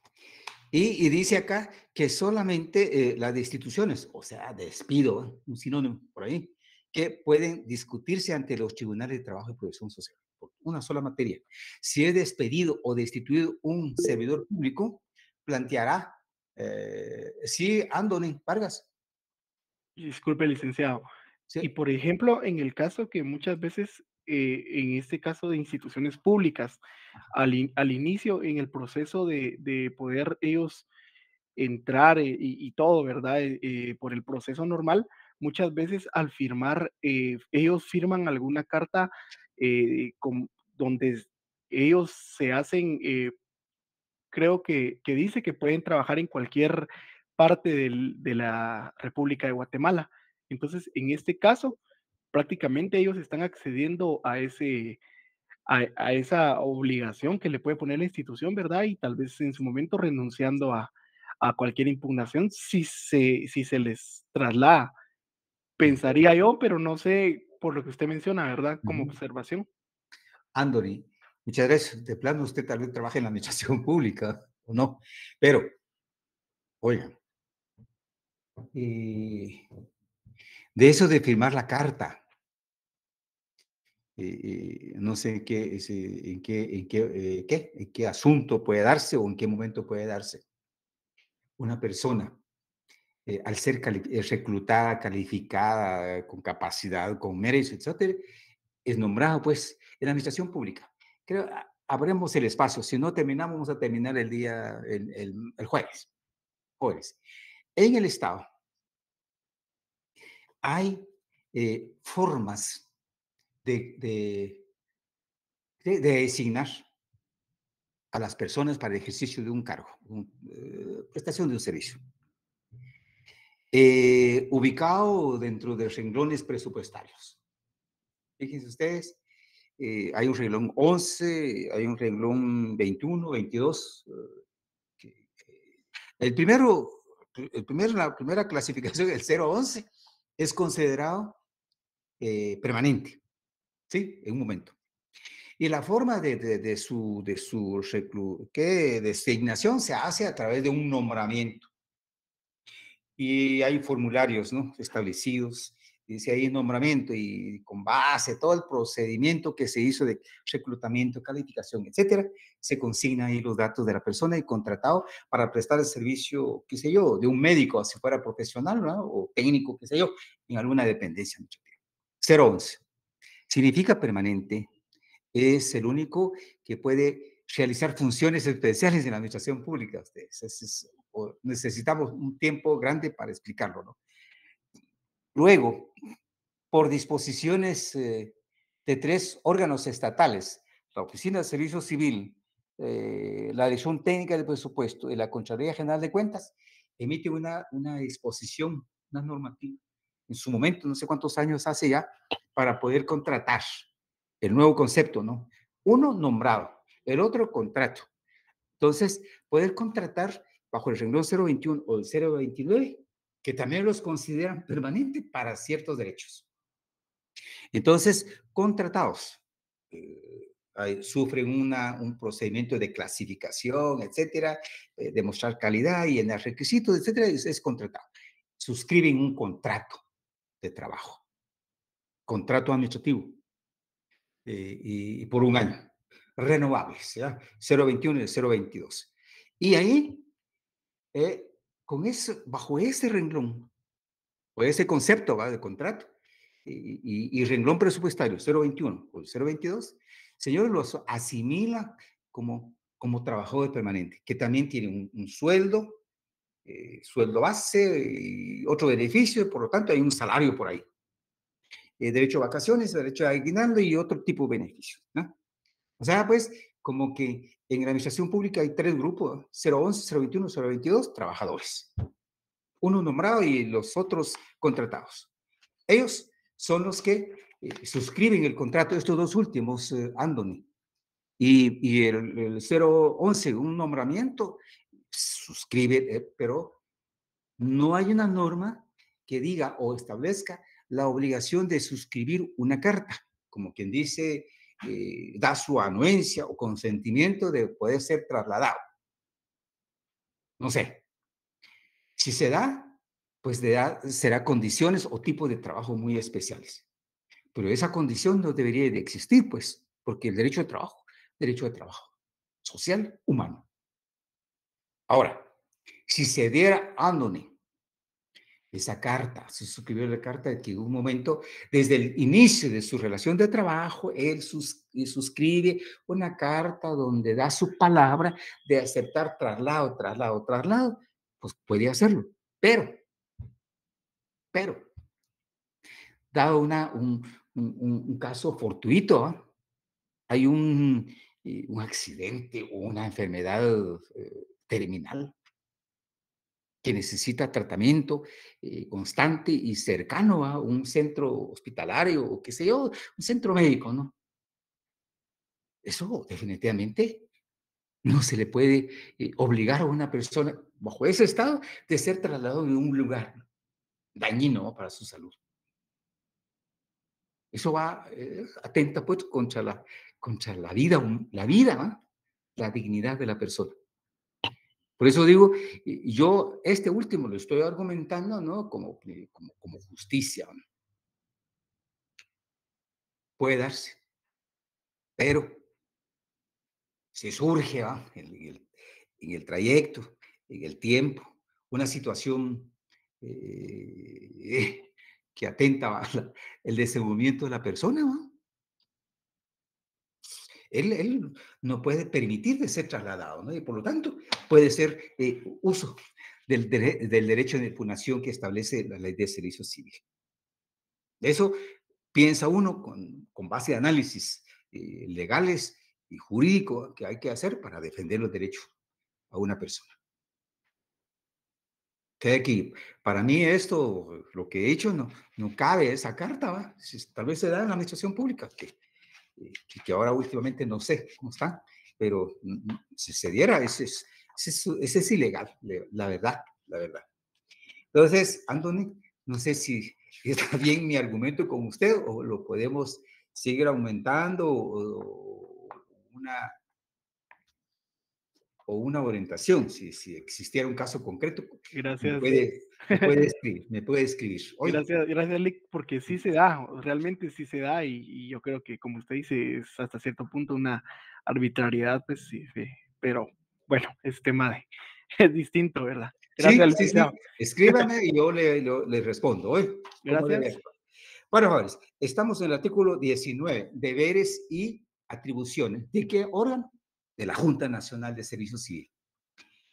y dice acá que solamente las destituciones, o sea, despido, un sinónimo por ahí, que pueden discutirse ante los tribunales de trabajo y previsión social, por una sola materia. Si es despedido o destituido un servidor público, planteará, sí, Andoni Vargas. Disculpe, licenciado. Sí. Y por ejemplo, en el caso que muchas veces, en este caso de instituciones públicas, al inicio, en el proceso de poder ellos entrar y todo, ¿verdad? Por el proceso normal, muchas veces al firmar, ellos firman alguna carta donde ellos se hacen, creo que dice que pueden trabajar en cualquier parte de la República de Guatemala. Entonces, en este caso, prácticamente ellos están accediendo a esa obligación que le puede poner la institución, ¿verdad? Y tal vez en su momento renunciando a cualquier impugnación si se les traslada. Pensaría yo, pero no sé por lo que usted menciona, ¿verdad? Como observación. Andoni, muchas gracias. De plano, usted tal vez trabaje en la administración pública o no, pero, oigan, de eso de firmar la carta, no sé en qué asunto puede darse o en qué momento puede darse. Una persona, al ser reclutada, calificada, con capacidad, con méritos, etcétera, es nombrado, pues, en la administración pública. Creo, abremos el espacio. Si no terminamos, vamos a terminar el jueves. En el Estado hay formas de designar a las personas para el ejercicio de un cargo, prestación de un servicio. Ubicado dentro de renglones presupuestarios. Fíjense ustedes, hay un renglón 11, hay un renglón 21, 22. La primera clasificación, el 0 a 11, es considerado permanente, ¿sí? En un momento. Y la forma de su designación se hace a través de un nombramiento. Y hay formularios, ¿no?, establecidos, dice ahí nombramiento, y con base todo el procedimiento que se hizo de reclutamiento, calificación, etcétera, se consigna ahí los datos de la persona y contratado para prestar el servicio, qué sé yo, de un médico, si fuera profesional, ¿no?, o técnico, qué sé yo, en alguna dependencia. 011. Significa permanente. Es el único que puede realizar funciones especiales en la administración pública. Necesitamos un tiempo grande para explicarlo, ¿no? Luego, por disposiciones de 3 órganos estatales, la Oficina de Servicio Civil, la Dirección Técnica del Presupuesto y la Contraloría General de Cuentas, emite una disposición, una normativa, en su momento, no sé cuántos años hace ya, para poder contratar. El nuevo concepto, ¿no? Uno, nombrado, el otro, contrato. Entonces, poder contratar bajo el renglón 021 o el 029, que también los consideran permanentes para ciertos derechos. Entonces, contratados, sufren un procedimiento de clasificación, etcétera, demostrar calidad y llenar requisitos, etcétera, es contratado. Suscriben un contrato de trabajo, contrato administrativo, y por un año, renovables, ¿ya? 021 y 022. Y ahí, bajo ese renglón, o ese concepto, ¿va?, de contrato, y renglón presupuestario 021 o 022, señores, los asimila como trabajador permanente, que también tiene un sueldo, sueldo base y otro beneficio, y por lo tanto hay un salario por ahí. Derecho a vacaciones, derecho a aguinaldo y otro tipo de beneficios, ¿no? O sea, pues, como que en la administración pública hay 3 grupos, 011, 021, 022, trabajadores. Uno nombrado y los otros contratados. Ellos son los que suscriben el contrato, estos 2 últimos, Andoni. Y el 011, un nombramiento, suscribe, pero no hay una norma que diga o establezca la obligación de suscribir una carta, como quien dice, da su anuencia o consentimiento de poder ser trasladado. No sé. Si se da, pues será condiciones o tipos de trabajo muy especiales. Pero esa condición no debería de existir, pues, porque el derecho de trabajo social, humano. Ahora, si se diera Andoni esa carta, se suscribió la carta de que en un momento, desde el inicio de su relación de trabajo, él suscribe una carta donde da su palabra de aceptar traslado, pues puede hacerlo. Pero, dado un caso fortuito, ¿eh?, hay un accidente o una enfermedad terminal que necesita tratamiento constante y cercano a un centro hospitalario o qué sé yo, un centro médico, ¿no? Eso definitivamente no se le puede obligar a una persona bajo ese estado de ser trasladado de un lugar dañino para su salud. Eso atenta pues contra la vida, ¿no?, la dignidad de la persona. Por eso digo, yo este último lo estoy argumentando, ¿no?, como justicia, ¿no? Puede darse, pero si surge, ¿va?, en el trayecto, en el tiempo, una situación que atenta a el desenvolvimiento de la persona, ¿no?, él no puede permitir de ser trasladado, ¿no? Y por lo tanto puede ser uso del derecho de impugnación que establece la Ley de Servicio Civil. Eso piensa uno con base de análisis legales y jurídico que hay que hacer para defender los derechos a una persona. Que aquí, para mí esto, lo que he hecho, no cabe esa carta, ¿va? Tal vez se da en la administración pública, que ahora últimamente no sé cómo está, pero si se diera, ese es ilegal, la verdad, la verdad. Entonces, Andoni, no sé si ¿Está bien mi argumento con usted o lo podemos seguir aumentando o una orientación? Si existiera un caso concreto, Gracias. me puede escribir. Oye, Gracias, Lick, porque sí se da, realmente sí se da, y yo creo que, como usted dice, es hasta cierto punto una arbitrariedad, pues sí, pero bueno, es tema de, es distinto, ¿verdad? Gracias, sí, licenciado. escríbame y yo le respondo. Oye, Gracias. Bueno, jóvenes, estamos en el artículo 19, deberes y atribuciones. ¿De qué órgano? De la Junta Nacional de Servicio Civil.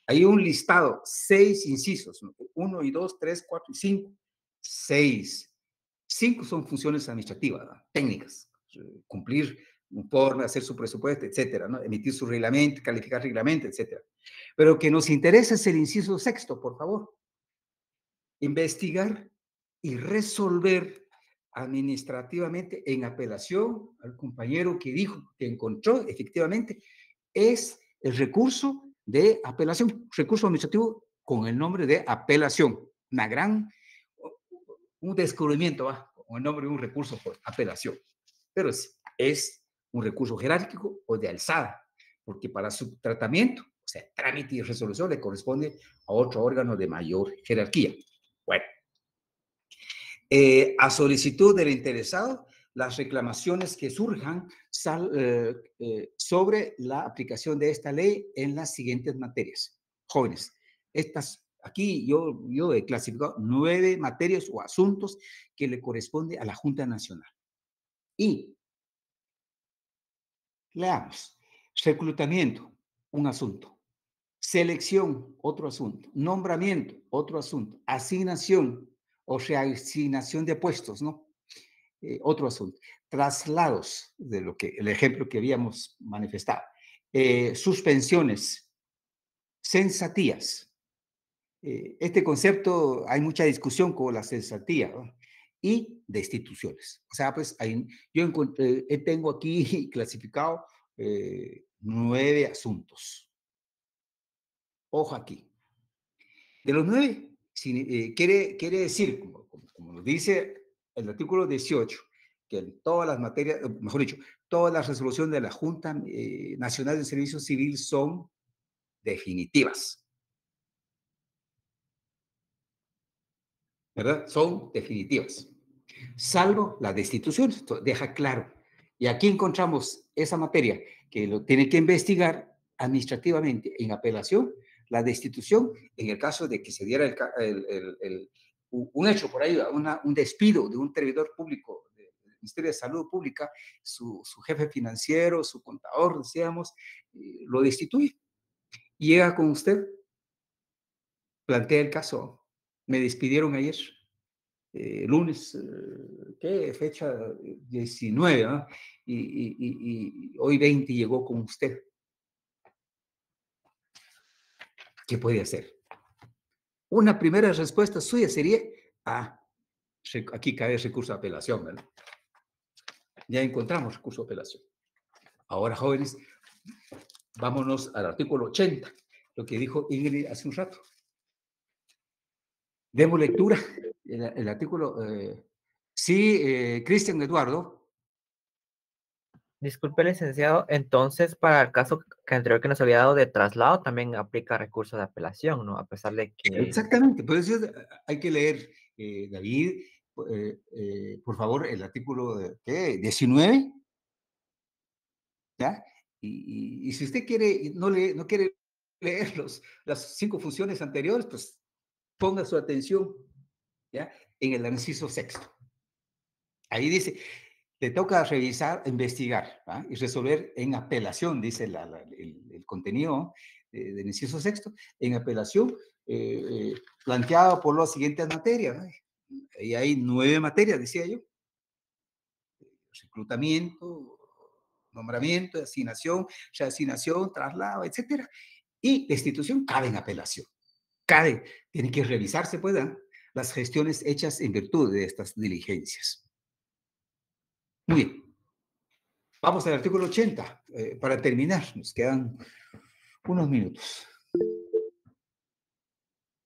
Hay un listado, 6 incisos, 1 y 2, 3, 4 y 5. 6. 5 son funciones administrativas, ¿no? Técnicas, cumplir un informe, hacer su presupuesto, etcétera, ¿no? Emitir su reglamento, calificar reglamento, etcétera. Pero que nos interesa es el inciso 6, por favor. Investigar y resolver administrativamente en apelación al compañero que dijo que encontró efectivamente es el recurso de apelación, recurso administrativo con el nombre de apelación, un descubrimiento, con el nombre de un recurso por apelación, pero es un recurso jerárquico o de alzada, porque para su tratamiento, o sea, trámite y resolución le corresponde a otro órgano de mayor jerarquía. Bueno, a solicitud del interesado, las reclamaciones que surjan sobre la aplicación de esta ley en las siguientes materias. Jóvenes, aquí yo he clasificado 9 materias o asuntos que le corresponde a la Junta Nacional. Y leamos, reclutamiento, un asunto. Selección, otro asunto. Nombramiento, otro asunto. Asignación o reasignación de puestos, ¿no? Otro asunto. Traslados, el ejemplo que habíamos manifestado. Suspensiones, cesantías. Este concepto hay mucha discusión con la cesantía, ¿no? Y destituciones. O sea, pues yo tengo aquí clasificado 9 asuntos. Ojo aquí. De los 9, quiere decir, como nos dice el artículo 18, que en todas las materias, mejor dicho, todas las resoluciones de la Junta Nacional de Servicio Civil son definitivas. ¿Verdad? Son definitivas. Salvo las destituciones. Esto deja claro. Y aquí encontramos esa materia que lo tiene que investigar administrativamente en apelación, la destitución, en el caso de que se diera un hecho por ahí, un despido de un servidor público del Ministerio de Salud Pública, su jefe financiero, su contador, decíamos, lo destituye. Llega con usted, plantea el caso. Me despidieron ayer. Lunes, ¿qué fecha? 19, ¿no? Y hoy 20 llegó con usted. ¿Qué puede hacer? Una primera respuesta suya sería, aquí cae el recurso de apelación, ¿verdad? Ya encontramos recurso de apelación. Ahora, jóvenes, vámonos al artículo 80, lo que dijo Ingrid hace un rato. Demos lectura, el artículo... sí, Cristian Eduardo. Disculpe, licenciado, entonces para el caso anterior que nos había dado de traslado también aplica recurso de apelación, ¿no? A pesar de que... Exactamente, por eso hay que leer, David, por favor, el artículo 19, ¿ya? Y si usted quiere, no quiere leer las 5 funciones anteriores, pues ponga su atención, ¿ya? En el inciso 6. Ahí dice, te toca revisar, investigar, ¿va? Y resolver en apelación, dice el contenido del inciso 6, en apelación, planteado por las siguientes materias, ¿no? Y hay 9 materias, decía yo. Reclutamiento, nombramiento, asignación, reasignación, traslado, etcétera. Y destitución cabe en apelación. Tiene que revisarse, pues, las gestiones hechas en virtud de estas diligencias. Muy bien. Vamos al artículo 80. Para terminar, nos quedan unos minutos.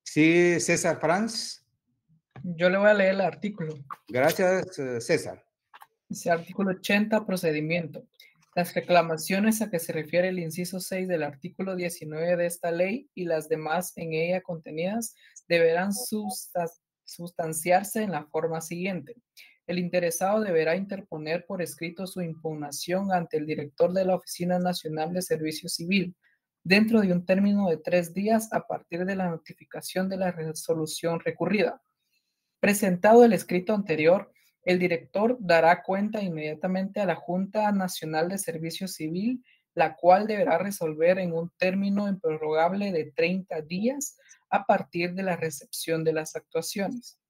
Sí, César Franz. Yo le voy a leer el artículo. Gracias, César. Dice artículo 80, procedimiento. Las reclamaciones a que se refiere el inciso 6 del artículo 19 de esta ley y las demás en ella contenidas deberán sustanciarse en la forma siguiente. El interesado deberá interponer por escrito su impugnación ante el director de la Oficina Nacional de Servicio Civil dentro de un término de 3 días a partir de la notificación de la resolución recurrida. Presentado el escrito anterior, el director dará cuenta inmediatamente a la Junta Nacional de Servicio Civil, la cual deberá resolver en un término improrrogable de 30 días a partir de la recepción de las actuaciones.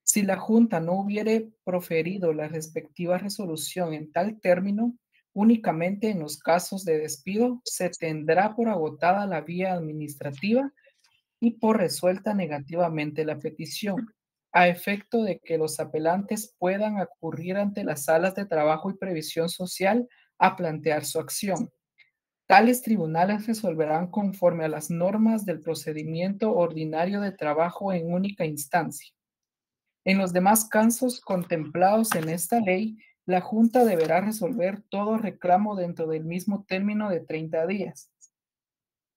Si la Junta no hubiere proferido la respectiva resolución en tal término, únicamente en los casos de despido se tendrá por agotada la vía administrativa y por resuelta negativamente la petición, a efecto de que los apelantes puedan acudir ante las salas de trabajo y previsión social a plantear su acción. Tales tribunales resolverán conforme a las normas del procedimiento ordinario de trabajo en única instancia. En los demás casos contemplados en esta ley, la Junta deberá resolver todo reclamo dentro del mismo término de 30 días.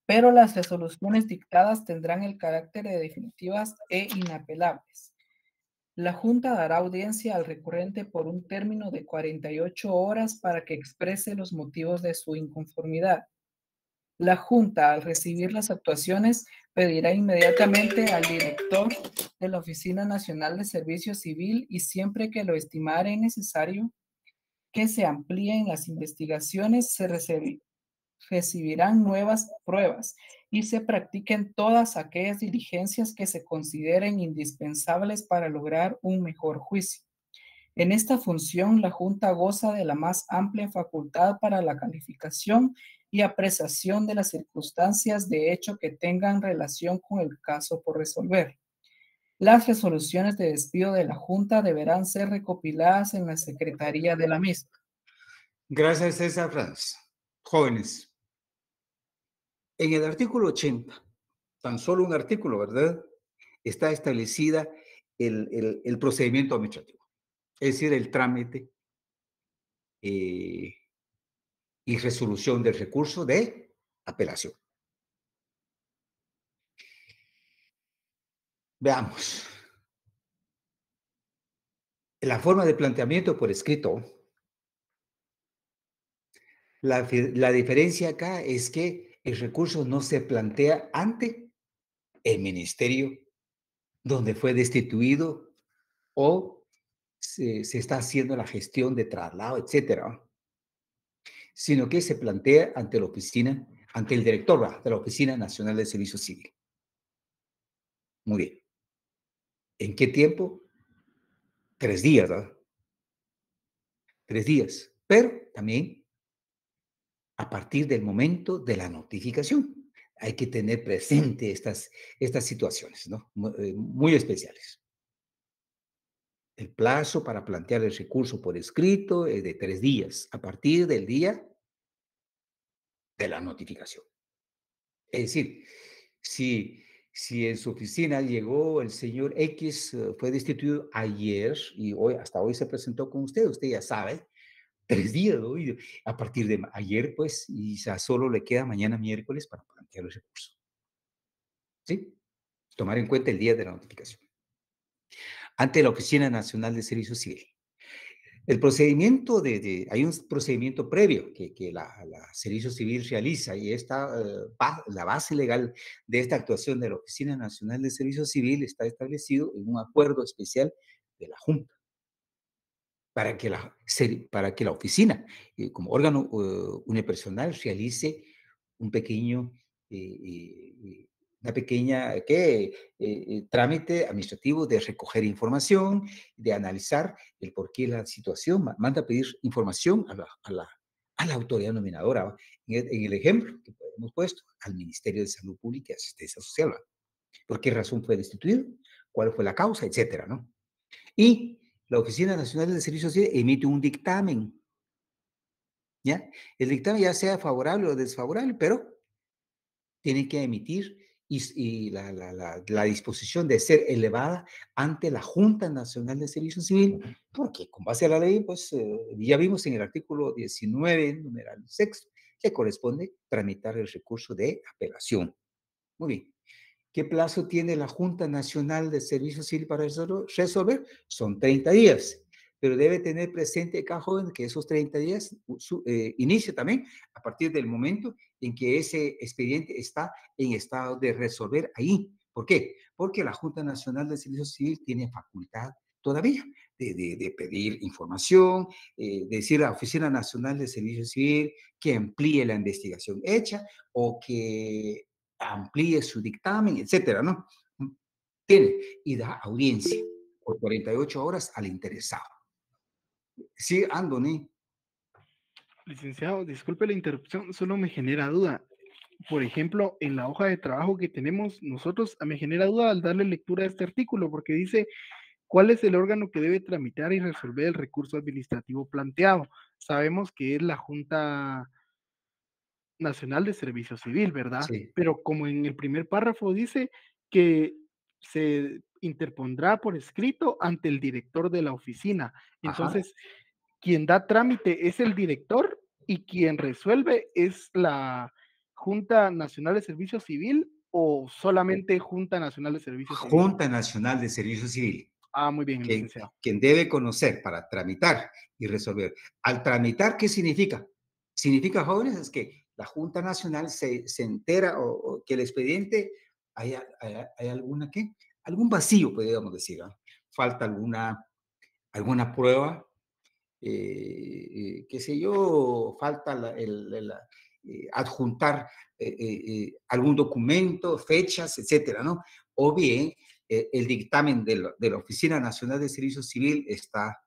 Pero las resoluciones dictadas tendrán el carácter de definitivas e inapelables. La Junta dará audiencia al recurrente por un término de 48 horas para que exprese los motivos de su inconformidad. La Junta, al recibir las actuaciones, pedirá inmediatamente al director de la Oficina Nacional de Servicio Civil y siempre que lo estimare necesario que se amplíen las investigaciones, se recibirán nuevas pruebas y se practiquen todas aquellas diligencias que se consideren indispensables para lograr un mejor juicio. En esta función, la Junta goza de la más amplia facultad para la calificación y apreciación de las circunstancias de hecho que tengan relación con el caso por resolver. Las resoluciones de despido de la Junta deberán ser recopiladas en la Secretaría de la misma. Gracias, César Franz. Jóvenes, en el artículo 80, tan solo un artículo, ¿verdad? Está establecida el procedimiento administrativo, es decir, el trámite y resolución del recurso de apelación. Veamos. La forma de planteamiento por escrito. La diferencia acá es que el recurso no se plantea ante el ministerio donde fue destituido o se está haciendo la gestión de traslado, etcétera, sino que se plantea ante la oficina, ante el director de la Oficina Nacional de Servicio Civil. Muy bien. ¿En qué tiempo? 3 días, ¿verdad? 3 días. Pero también a partir del momento de la notificación. Hay que tener presente estas situaciones, ¿no? Muy especiales. El plazo para plantear el recurso por escrito es de 3 días, a partir del día de la notificación. Es decir, si en su oficina llegó el señor X, fue destituido ayer y hasta hoy se presentó con usted ya sabe, 3 días, ¿no? Y a partir de ayer, pues, y ya solo le queda mañana miércoles para plantear el recurso. ¿Sí? Tomar en cuenta el día de la notificación. Ante la Oficina Nacional de Servicio Civil. El procedimiento hay un procedimiento previo que la Servicio Civil realiza y la base legal de esta actuación de la Oficina Nacional de Servicio Civil está establecido en un acuerdo especial de la Junta para que la oficina, como órgano unipersonal, realice un pequeño trámite administrativo de recoger información, de analizar el por qué la situación, manda a pedir información a la autoridad nominadora. En el ejemplo que hemos puesto, al Ministerio de Salud Pública y Asistencia Social, ¿va? ¿Por qué razón fue destituido? ¿Cuál fue la causa? Etcétera, ¿no? Y la Oficina Nacional de Servicio Social emite un dictamen, ¿ya? El dictamen ya sea favorable o desfavorable, pero tiene que emitir y la disposición de ser elevada ante la Junta Nacional de Servicio Civil, porque con base a la ley, pues ya vimos en el artículo 19, numeral sexto, que corresponde tramitar el recurso de apelación. Muy bien. ¿Qué plazo tiene la Junta Nacional de Servicio Civil para resolver? Son 30 días, pero debe tener presente cada joven que esos 30 días inicia también a partir del momento en que ese expediente está en estado de resolver ahí. ¿Por qué? Porque la Junta Nacional de Servicio Civil tiene facultad todavía de pedir información, decir a la Oficina Nacional de Servicio Civil que amplíe la investigación hecha o que amplíe su dictamen, etcétera, ¿no? Tiene y da audiencia por 48 horas al interesado. Sí, Andoni. Licenciado, disculpe la interrupción, solo me genera duda. Por ejemplo, en la hoja de trabajo que tenemos nosotros, me genera duda al darle lectura a este artículo, porque dice, ¿cuál es el órgano que debe tramitar y resolver el recurso administrativo planteado? Sabemos que es la Junta Nacional de Servicio Civil, ¿verdad? Sí. Pero como en el primer párrafo dice que se interpondrá por escrito ante el director de la oficina. Entonces, quien da trámite es el director y quien resuelve es la Junta Nacional de Servicio Civil o solamente Junta Nacional de Servicio Civil. Junta Nacional de Servicio Civil. Ah, muy bien, licenciado. Quien debe conocer para tramitar y resolver. Al tramitar, ¿qué significa? Significa, jóvenes, es que la Junta Nacional se entera o que el expediente hay alguna, ¿qué? Algún vacío, podríamos decir, ¿no? Falta alguna prueba, qué sé yo, falta adjuntar algún documento, fechas, etcétera, ¿no? O bien el dictamen de la Oficina Nacional de Servicio Civil está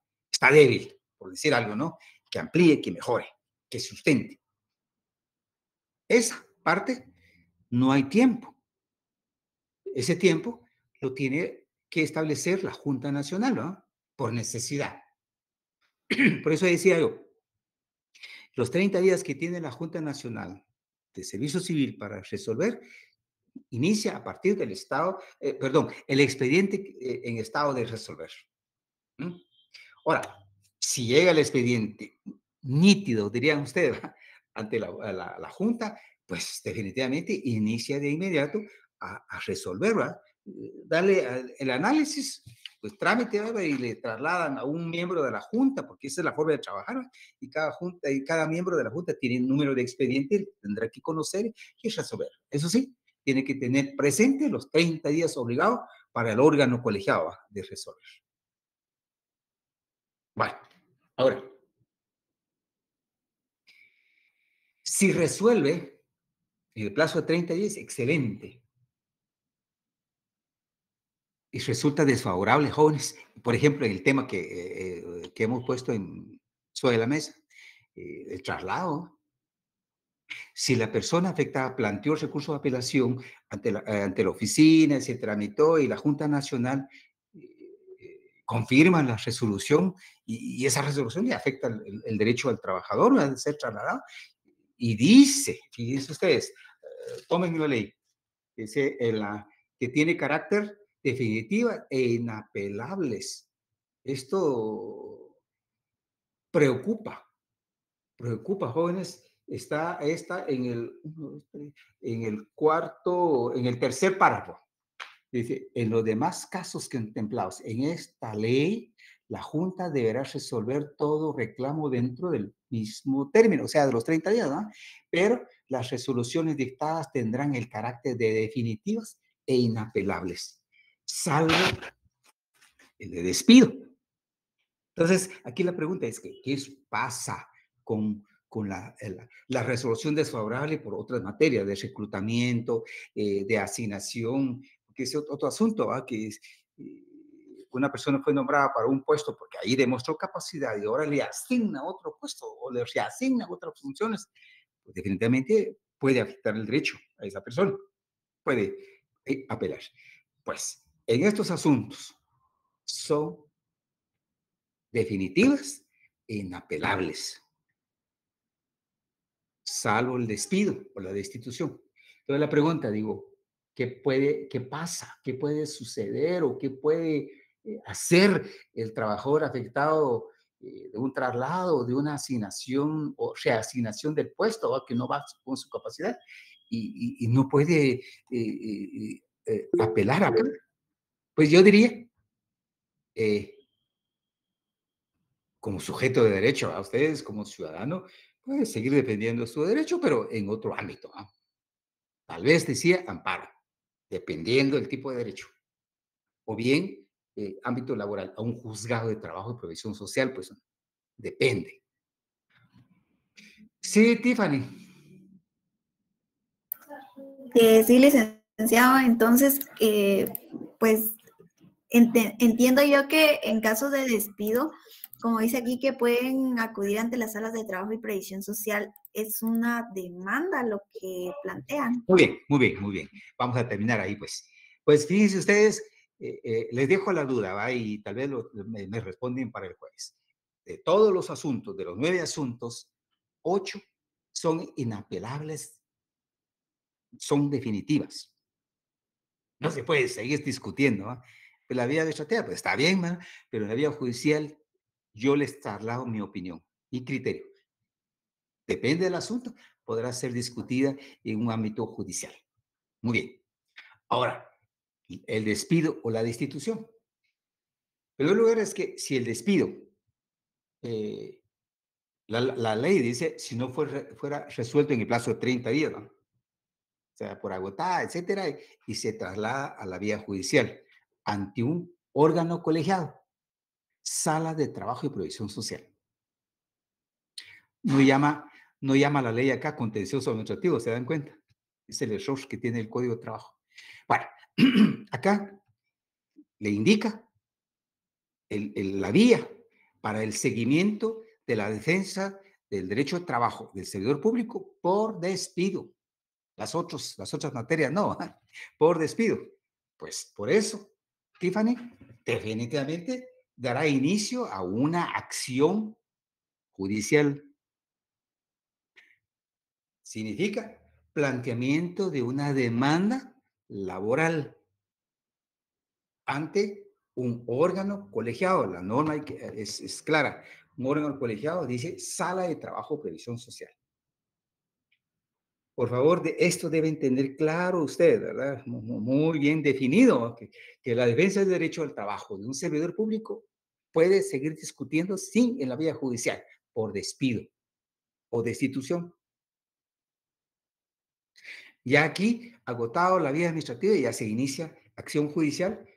débil, por decir algo, ¿no? Que amplíe, que mejore, que sustente. Esa parte no hay tiempo. Ese tiempo lo tiene que establecer la Junta Nacional, ¿no? Por necesidad. Por eso decía yo, los 30 días que tiene la Junta Nacional de Servicio Civil para resolver, inicia a partir del el expediente en estado de resolver. ¿Mm? Ahora, si llega el expediente nítido, dirían ustedes, ante la Junta, pues definitivamente inicia de inmediato a resolver, ¿verdad? Darle el análisis, pues trámite, ¿verdad? Y le trasladan a un miembro de la Junta, porque esa es la forma de trabajar, ¿verdad? Y cada miembro de la Junta tiene un número de expediente, tendrá que conocer y resolver. Eso sí, tiene que tener presente los 30 días obligados para el órgano colegiado, ¿verdad? De resolver. Bueno, ahora, si resuelve en el plazo de 30 días, excelente. Y resulta desfavorable, jóvenes. Por ejemplo, en el tema que hemos puesto sobre la mesa, el traslado. Si la persona afectada planteó el recurso de apelación ante la oficina, se tramitó y la Junta Nacional confirma la resolución y esa resolución le afecta el derecho al trabajador a ser trasladado. Y dice, fíjense ustedes, tomen la ley, dice que tiene carácter definitiva e inapelables. Esto preocupa, jóvenes. Está en el tercer párrafo. Dice, en los demás casos contemplados en esta ley, la Junta deberá resolver todo reclamo dentro del mismo término, o sea, de los 30 días, ¿no? Pero las resoluciones dictadas tendrán el carácter de definitivas e inapelables, salvo el de despido. Entonces, aquí la pregunta es, ¿qué pasa con la resolución desfavorable por otras materias de reclutamiento, de asignación? Que es otro asunto, ¿va? Que es, una persona fue nombrada para un puesto porque ahí demostró capacidad y ahora le asigna otro puesto o le reasigna otras funciones, pues definitivamente puede afectar el derecho a esa persona, puede apelar. Pues en estos asuntos son definitivas e inapelables, salvo el despido o la destitución. Entonces la pregunta, digo, qué pasa, qué puede suceder o qué puede hacer el trabajador afectado de un traslado, de una asignación o reasignación del puesto, ¿va? Que no va con su capacidad y no puede apelar acá. Pues yo diría, como sujeto de derecho, a ustedes como ciudadano, puede seguir defendiendo su derecho, pero en otro ámbito. ¿Ah? Tal vez decía amparo, dependiendo del tipo de derecho. O bien, ámbito laboral, a un juzgado de trabajo y provisión social, pues depende. Sí, Tiffany. Sí, licenciado, entonces, pues entiendo yo que en caso de despido, como dice aquí, que pueden acudir ante las salas de trabajo y previsión social, es una demanda lo que plantean. Muy bien, muy bien, muy bien. Vamos a terminar ahí, pues. Pues fíjense ustedes, les dejo la duda, ¿va? Y tal vez me responden para el jueves. De todos los asuntos, de los 9 asuntos, 8 son inapelables, son definitivas. No se puede seguir discutiendo, ¿va? Pero la vía administrativa, pues está bien, ¿va? Pero en la vía judicial yo les traslado mi opinión y criterio. Depende del asunto, podrá ser discutida en un ámbito judicial. Muy bien. Ahora, el despido o la destitución. En primer lugar es que si el despido, la ley dice, si no fuera resuelto en el plazo de 30 días, ¿no? O sea, por agotada, etcétera, y se traslada a la vía judicial ante un órgano colegiado, sala de trabajo y previsión social. No llama la ley acá contencioso administrativo, ¿se dan cuenta? Es el error que tiene el Código de Trabajo. Bueno, acá le indica la vía para el seguimiento de la defensa del derecho al trabajo del servidor público por despido. Las otras materias no, por despido. Pues por eso, Tiffany definitivamente dará inicio a una acción judicial. Significa planteamiento de una demanda laboral ante un órgano colegiado. La norma es clara. Un órgano colegiado dice Sala de Trabajo Previsión Social. Por favor, esto debe entender claro usted, ¿verdad? Muy bien definido, que la defensa del derecho al trabajo de un servidor público puede seguir discutiendo sin en la vía judicial, por despido o destitución. Ya aquí, agotado la vía administrativa, ya se inicia acción judicial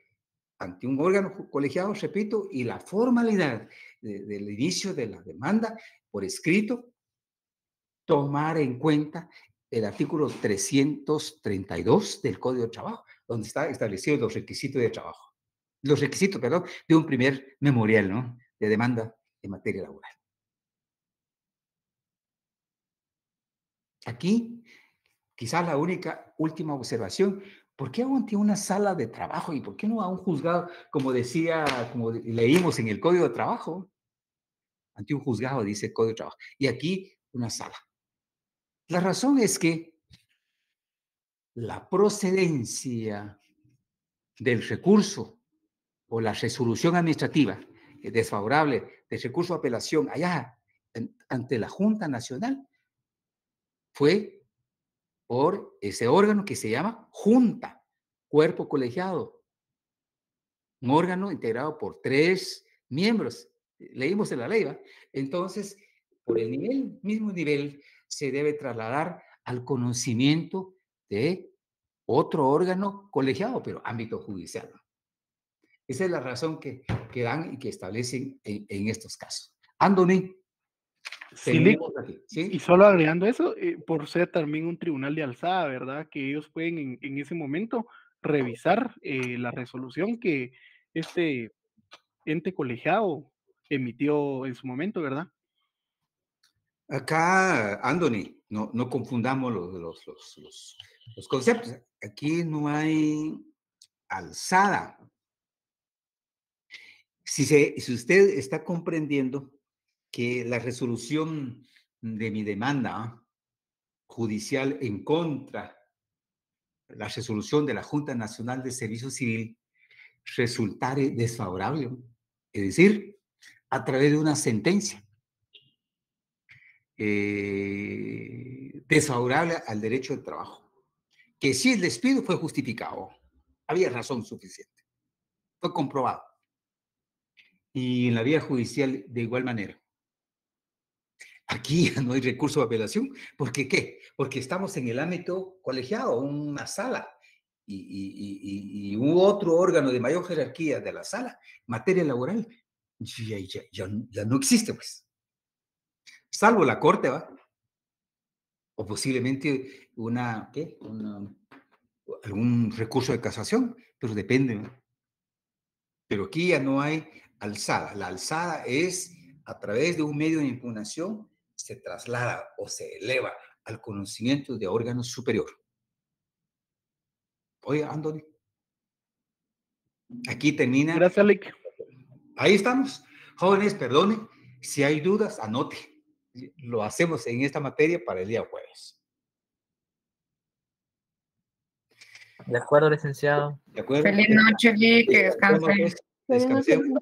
ante un órgano colegiado, repito, y la formalidad del inicio de la demanda por escrito, tomar en cuenta el artículo 332 del Código de Trabajo, donde está establecido los requisitos de trabajo. Los requisitos, perdón, de un primer memorial, ¿no? De demanda en materia laboral. Aquí, quizás la última observación, ¿por qué ante una sala de trabajo y por qué no a un juzgado, como leímos en el Código de Trabajo? Ante un juzgado, dice el Código de Trabajo. Y aquí, una sala. La razón es que la procedencia del recurso o la resolución administrativa desfavorable del recurso de apelación allá ante la Junta Nacional fue por ese órgano que se llama Junta, cuerpo colegiado, un órgano integrado por 3 miembros. Leímos en la ley, ¿va? Entonces, por el mismo nivel, se debe trasladar al conocimiento de otro órgano colegiado, pero ámbito judicial. Esa es la razón que dan y que establecen en estos casos. Andoni, Sí, aquí, y ¿sí? solo agregando eso, por ser también un tribunal de alzada, ¿verdad? Que ellos pueden en ese momento revisar la resolución que este ente colegiado emitió en su momento, ¿verdad? Acá, Andoni, no confundamos los conceptos. Aquí no hay alzada. Si usted está comprendiendo que la resolución de mi demanda judicial en contra la resolución de la Junta Nacional de Servicio Civil resultare desfavorable, es decir, a través de una sentencia desfavorable al derecho de trabajo, que si el despido fue justificado, había razón suficiente, fue comprobado. Y en la vía judicial de igual manera. Aquí no hay recurso de apelación. ¿Por qué qué? Porque estamos en el ámbito colegiado, una sala, y un otro órgano de mayor jerarquía de la sala, materia laboral, ya no existe, pues. Salvo la corte, ¿va? O posiblemente algún recurso de casación, pero depende, ¿no? Pero aquí ya no hay alzada. La alzada es a través de un medio de impugnación, se traslada o se eleva al conocimiento de órgano superior. Oye, Anthony, aquí termina. Gracias, Lick. Ahí estamos. Jóvenes, perdone, si hay dudas, anote. Lo hacemos en esta materia para el día jueves. De acuerdo, licenciado. ¿De acuerdo? Feliz noche, Lee, que descanse. Bueno, pues, descansemos.